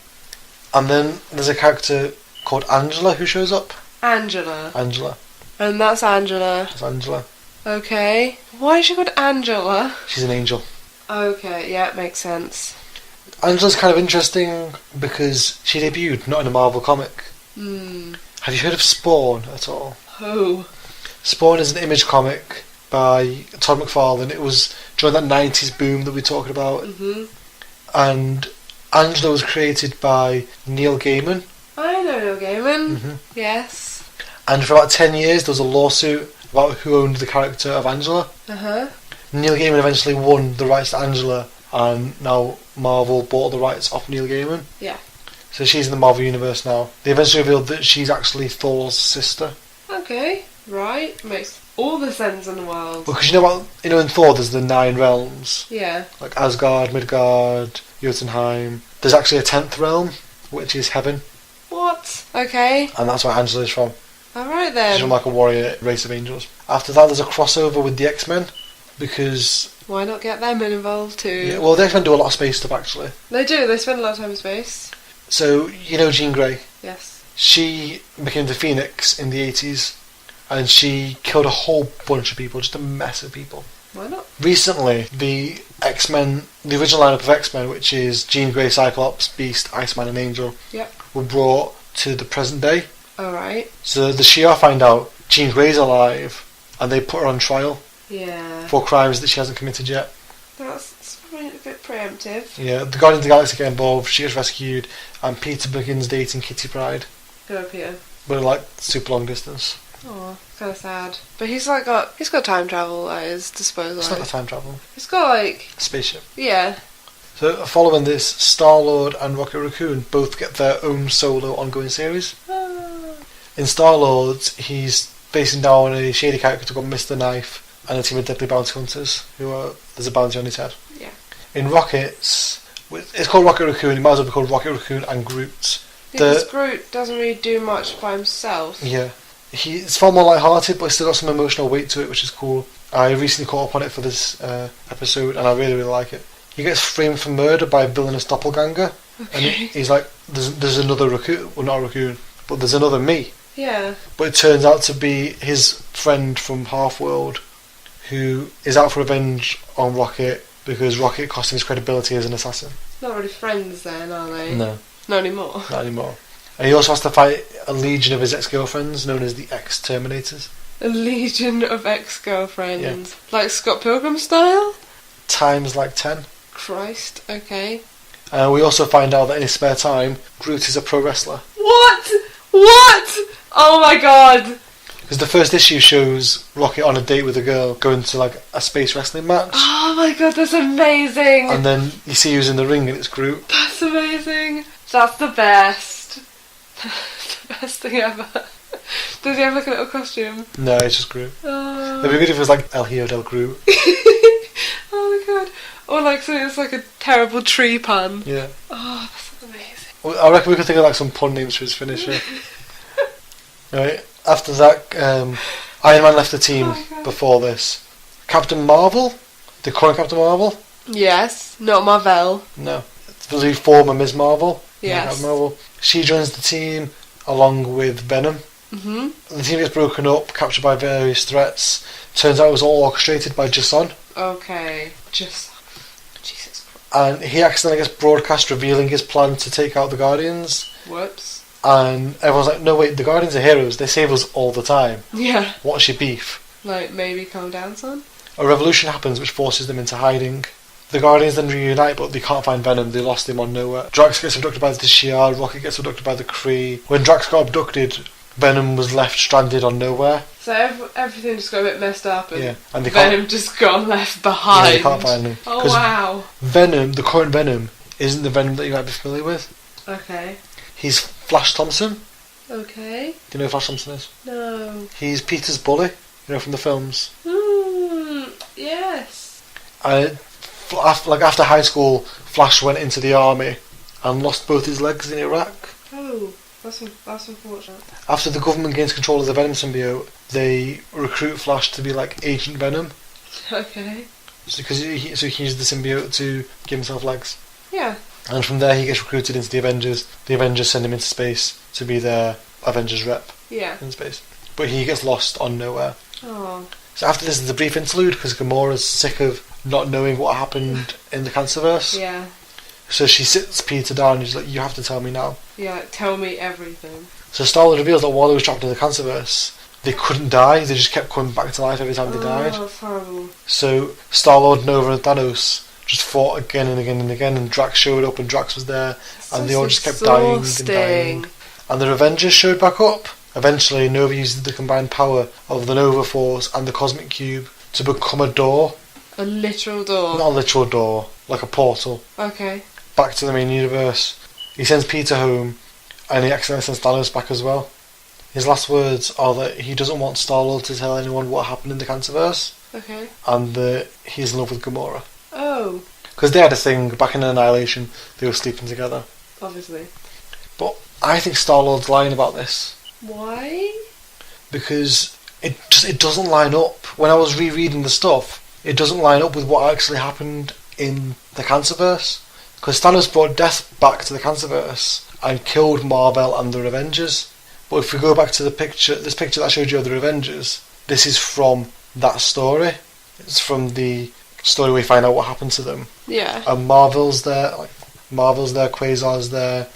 And then there's a character called Angela who shows up. Angela. And that's Angela. That's Angela. Okay. Why is she called Angela? She's an angel. Okay, yeah, it makes sense. Angela's kind of interesting because she debuted not in a Marvel comic. Have you heard of Spawn at all? Who? Spawn is an Image comic by Todd McFarlane. It was during that 90s boom that we're talking about. And Angela was created by Neil Gaiman. I know Neil Gaiman. Yes. And for about 10 years there was a lawsuit about who owned the character of Angela. Neil Gaiman eventually won the rights to Angela, and now Marvel bought the rights off Neil Gaiman. Yeah. So she's in the Marvel Universe now. They eventually revealed that she's actually Thor's sister. Okay, right. Makes all the sense in the world. Because in Thor there's the 9 realms. Yeah. Like Asgard, Midgard, Jotunheim. There's actually a 10th realm, which is heaven. What? Okay. And that's where Angela is from. Alright then. She's from like a warrior race of angels. After that there's a crossover with the X-Men, because... Why not get them involved too? Yeah, well, the X-Men do a lot of space stuff actually. They do, they spend a lot of time in space. So, Jean Grey? Yes. She became the Phoenix in the 80s, and she killed a whole bunch of people, just a mess of people. Why not? Recently, the X-Men, the original lineup of X-Men, which is Jean Grey, Cyclops, Beast, Iceman and Angel, were brought to the present day. Alright. So the Shi'ar find out Jean Grey's alive, and they put her on trial Yeah. for crimes that she hasn't committed yet. That's probably a bit preemptive. Yeah, the Guardians of the Galaxy get involved, she gets rescued, and Peter begins dating Kitty Pryde. Go Peter. But like super long distance. Oh, kind of sad. But he's got time travel at his disposal. It's not like time travel. He's got like, A spaceship. yeah. So following this, Star-Lord and Rocket Raccoon both get their own solo ongoing series. Ah. In Star-Lord, he's facing down a shady character called Mr. Knife and a team of deadly bounty hunters there's a bounty on his head. Yeah. In Rockets, it's called Rocket Raccoon, it might as well be called Rocket Raccoon and Groot. Because Groot doesn't really do much by himself. Yeah. It's far more light-hearted, but it's still got some emotional weight to it, which is cool. I recently caught up on it for this episode, and I really, really like it. He gets framed for murder by a villainous doppelganger, and Okay. he's like, there's another raccoon, well not a raccoon, but there's another me. Yeah. But it turns out to be his friend from Half-World, who is out for revenge on Rocket, because Rocket cost him his credibility as an assassin. Not really friends then, are they? No, Not anymore. not anymore. And he also has to fight a legion of his ex-girlfriends, known as the Ex-Terminators. A legion of ex-girlfriends. Like Scott Pilgrim style? Times like 10. Christ, okay. We also find out that in his spare time, Groot is a pro wrestler. What? What? Oh my god! Because the first issue shows Rocket on a date with a girl going to like a space wrestling match. Oh my god, that's amazing! And then you see who's in the ring and it's Groot. That's amazing. That's the best. The best thing ever. Does he have like a little costume? No, it's just Groot. Oh. It'd be good if it was like El Hijo del Groot. Oh my god. Or like something that's like a terrible tree pun. Yeah. Oh, that's amazing. Well, I reckon we could think of like some pun names for his finisher. Right. After that, Iron Man left the team Oh my God. before this. Captain Marvel? The current Captain Marvel? Yes, not Marvel. No. It's the former Ms. Marvel. Yes. Captain Marvel. She joins the team along with Venom. Mhm. The team gets broken up, captured by various threats. Turns out it was all orchestrated by Jason. Okay. Just Jesus Christ. And he accidentally gets broadcast revealing his plan to take out the Guardians. Whoops. And everyone's like, no wait, the Guardians are heroes, they save us all the time. Yeah. What's your beef? Like maybe calm down, son. A revolution happens which forces them into hiding. The Guardians then reunite, but they can't find Venom, they lost him on Nowhere. Drax gets abducted by the Shi'ar, Rocket gets abducted by the Kree. When Drax got abducted, Venom was left stranded on Nowhere. So everything just got a bit messed up, and Yeah, and they can't, Venom just got left behind. yeah, they can't find him. Oh 'Cause wow. Venom, the current Venom, isn't the Venom that you might be familiar with. Okay. He's Flash Thompson. Okay. Do you know who Flash Thompson is? No. He's Peter's bully, you know, from the films. Yes. And after high school, Flash went into the army and lost both his legs in Iraq. Oh, that's unfortunate. After the government gains control of the Venom symbiote, they recruit Flash to be like Agent Venom, Okay. so he can use the symbiote to give himself legs. Yeah. And from there, he gets recruited into the Avengers. The Avengers send him into space to be their Avengers rep Yeah. in space, but he gets lost on Nowhere. Oh. So after this is a brief interlude because Gamora's sick of not knowing what happened in the Cancerverse. Yeah. So she sits Peter down and she's like, you have to tell me now. Yeah. Tell me everything. So Star-Lord reveals that while they were trapped in the Cancerverse, they couldn't die, they just kept coming back to life every time they died. Oh, that's horrible. So Star-Lord, Nova and Thanos just fought again and again and again, and Drax showed up and Drax was there, and they all just kept dying and dying. And the Avengers showed back up. Eventually Nova uses the combined power of the Nova Force and the Cosmic Cube to become a door. A literal door. Not a literal door, like a portal, Okay. back to the main universe. He sends Peter home, and he accidentally sends Thanos back as well. His last words are that he doesn't want Star-Lord to tell anyone what happened in the Cancerverse, Okay. and that he's in love with Gamora. Oh. Because they had a thing, back in Annihilation, they were sleeping together. Obviously. But I think Star-Lord's lying about this, Why? because it doesn't line up. When I was rereading the stuff, it doesn't line up with what actually happened in the Cancerverse. Because Thanos brought death back to the Cancerverse and killed Marvel and the Avengers. But if we go back to this picture that I showed you of the Avengers, this is from that story. It's from the story we find out what happened to them. Yeah. And Marvel's there, Quasar's there.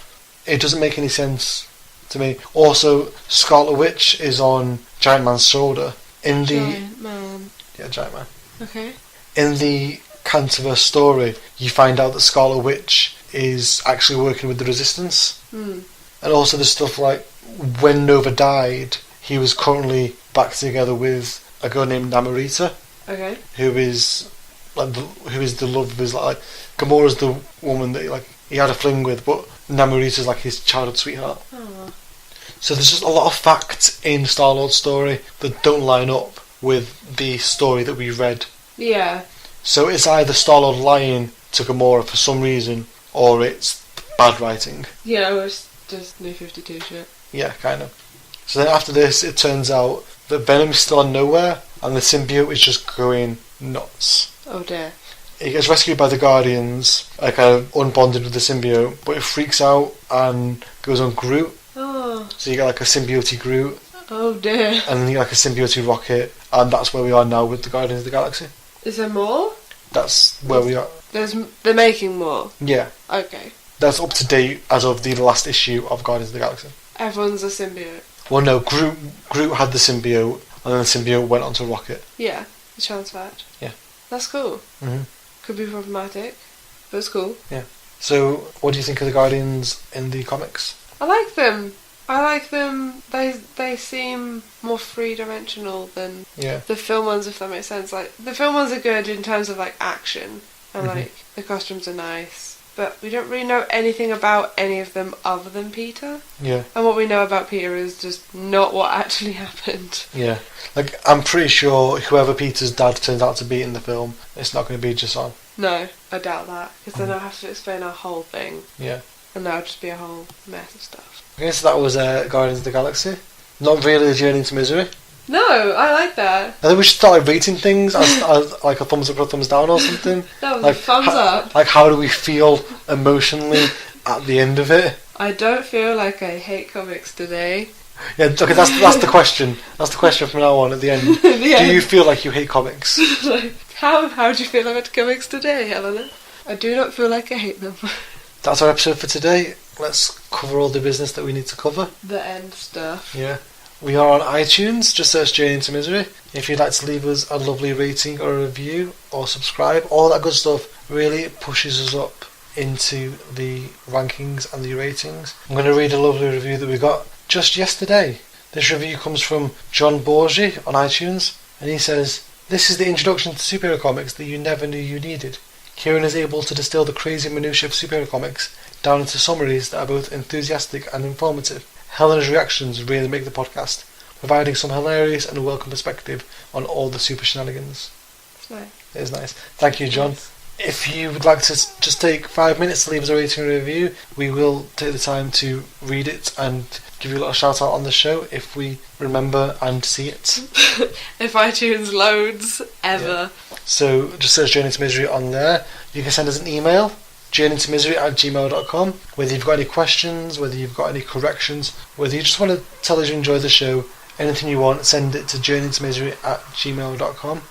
It doesn't make any sense to me. Also, Scarlet Witch is on Giant Man's shoulder, In the Giant man. Giant Man. Okay. In the Canterverse story, you find out that Scarlet Witch is actually working with the Resistance. Hmm. And also there's stuff like when Nova died, he was currently back together with a girl named Namorita, Okay. who is the love of his life. Gamora's the woman that he had a fling with, but Namorita's like his childhood sweetheart. Oh. So there's just a lot of facts in Star-Lord's story that don't line up with the story that we read. Yeah. So it's either Star-Lord lying to Gamora for some reason, or it's bad writing. Yeah, or it's just New 52 shit. Yeah, kind of. So then after this, it turns out that Venom is still on nowhere, and the symbiote is just going nuts. Oh dear. It gets rescued by the Guardians, kind of unbonded with the symbiote, but it freaks out and goes on Groot. Oh. So you get like a symbiote Groot, Oh dear. and then you get like a symbiote Rocket, and that's where we are now with the Guardians of the Galaxy. Is there more? That's where we are. They're making more. Yeah, Okay. that's up to date as of the last issue of Guardians of the Galaxy. Everyone's a symbiote. Well, no, Groot had the symbiote, and then the symbiote went onto Rocket. Yeah, the transferred. Yeah. That's cool. hmm Could be problematic, but it's cool. So, what do you think of the Guardians in the comics? I like them. They seem more three-dimensional than Yeah. the film ones, if that makes sense. Like, the film ones are good in terms of, like, action. And, Mhm. like, the costumes are nice. But we don't really know anything about any of them other than Peter. Yeah. And what we know about Peter is just not what actually happened. Yeah. Like, I'm pretty sure whoever Peter's dad turns out to be in the film, it's not going to be Jason. No, I doubt that. Because then I'll have to explain our whole thing. Yeah. And that'll just be a whole mess of stuff. I guess that was Guardians of the Galaxy. Not really a journey into misery. No, I like that. I think we should start rating things as like a thumbs up or a thumbs down or something. That was Like, a thumbs up. Like, how do we feel emotionally at the end of it? I don't feel like I hate comics today. Yeah, okay, that's the question. That's the question from now on at the end. Yeah. Do you feel like you hate comics? Like, how do you feel about comics today, Helena? I do not feel like I hate them. That's our episode for today. Let's cover all the business that we need to cover. The end stuff. Yeah. We are on iTunes, just search Journey into Misery. If you'd like to leave us a lovely rating or a review or subscribe, all that good stuff really pushes us up into the rankings and the ratings. I'm going to read a lovely review that we got just yesterday. This review comes from John Borgi on iTunes, and he says, "This is the introduction to superhero comics that you never knew you needed. Kieran is able to distill the crazy minutiae of superhero comics down into summaries that are both enthusiastic and informative. Helena's reactions really make the podcast, providing some hilarious and welcome perspective on all the super shenanigans." It's nice. It is nice. Thank you, John. If you would like to just take 5 minutes to leave us a rating and review, we will take the time to read it and give you a little shout out on the show if we remember and see it. If iTunes loads, ever. So just search Journey to Misery on there. You can send us an email, journeytomisery@gmail.com. Whether you've got any questions, whether you've got any corrections, whether you just want to tell us you enjoy the show, anything you want, send it to journeytomisery@gmail.com.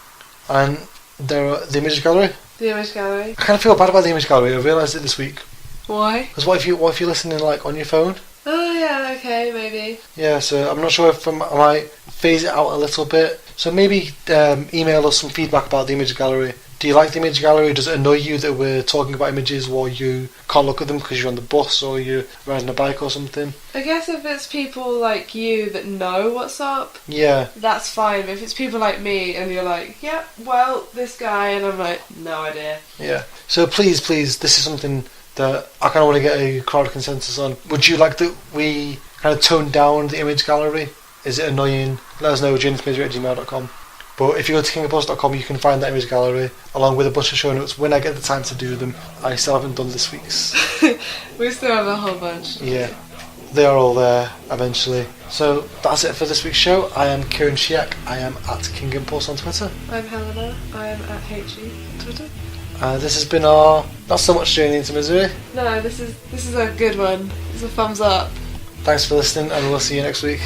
And there are the image gallery. The image gallery. I kind of feel bad about the image gallery. I realised it this week. Why? Because what if you're listening like on your phone? Oh yeah, okay, maybe. Yeah, so I'm not sure if I might phase it out a little bit. So maybe email us some feedback about the image gallery. Do you like the image gallery? Does it annoy you that we're talking about images while you can't look at them because you're on the bus or you're riding a bike or something? I guess if it's people like you that know what's up, Yeah, that's fine. But if it's people like me and you're like, yeah, well, this guy, and I'm like, no idea. yeah. So please, this is something that I kind of want to get a crowd consensus on. Would you like that we kind of tone down the image gallery? Is it annoying? Let us know, journeytomisery@gmail.com. But if you go to kingofpost.com, you can find that image gallery along with a bunch of show notes when I get the time to do them. I still haven't done this week's. We still have a whole bunch. Yeah, they are all there eventually. So that's it for this week's show. I am Kieran Shiak. I am at King Impulse on Twitter. I'm Helena. I am at HE on Twitter. This has been our not so much Journey into Misery. No, this is a good one. It's a thumbs up. Thanks for listening, and we'll see you next week.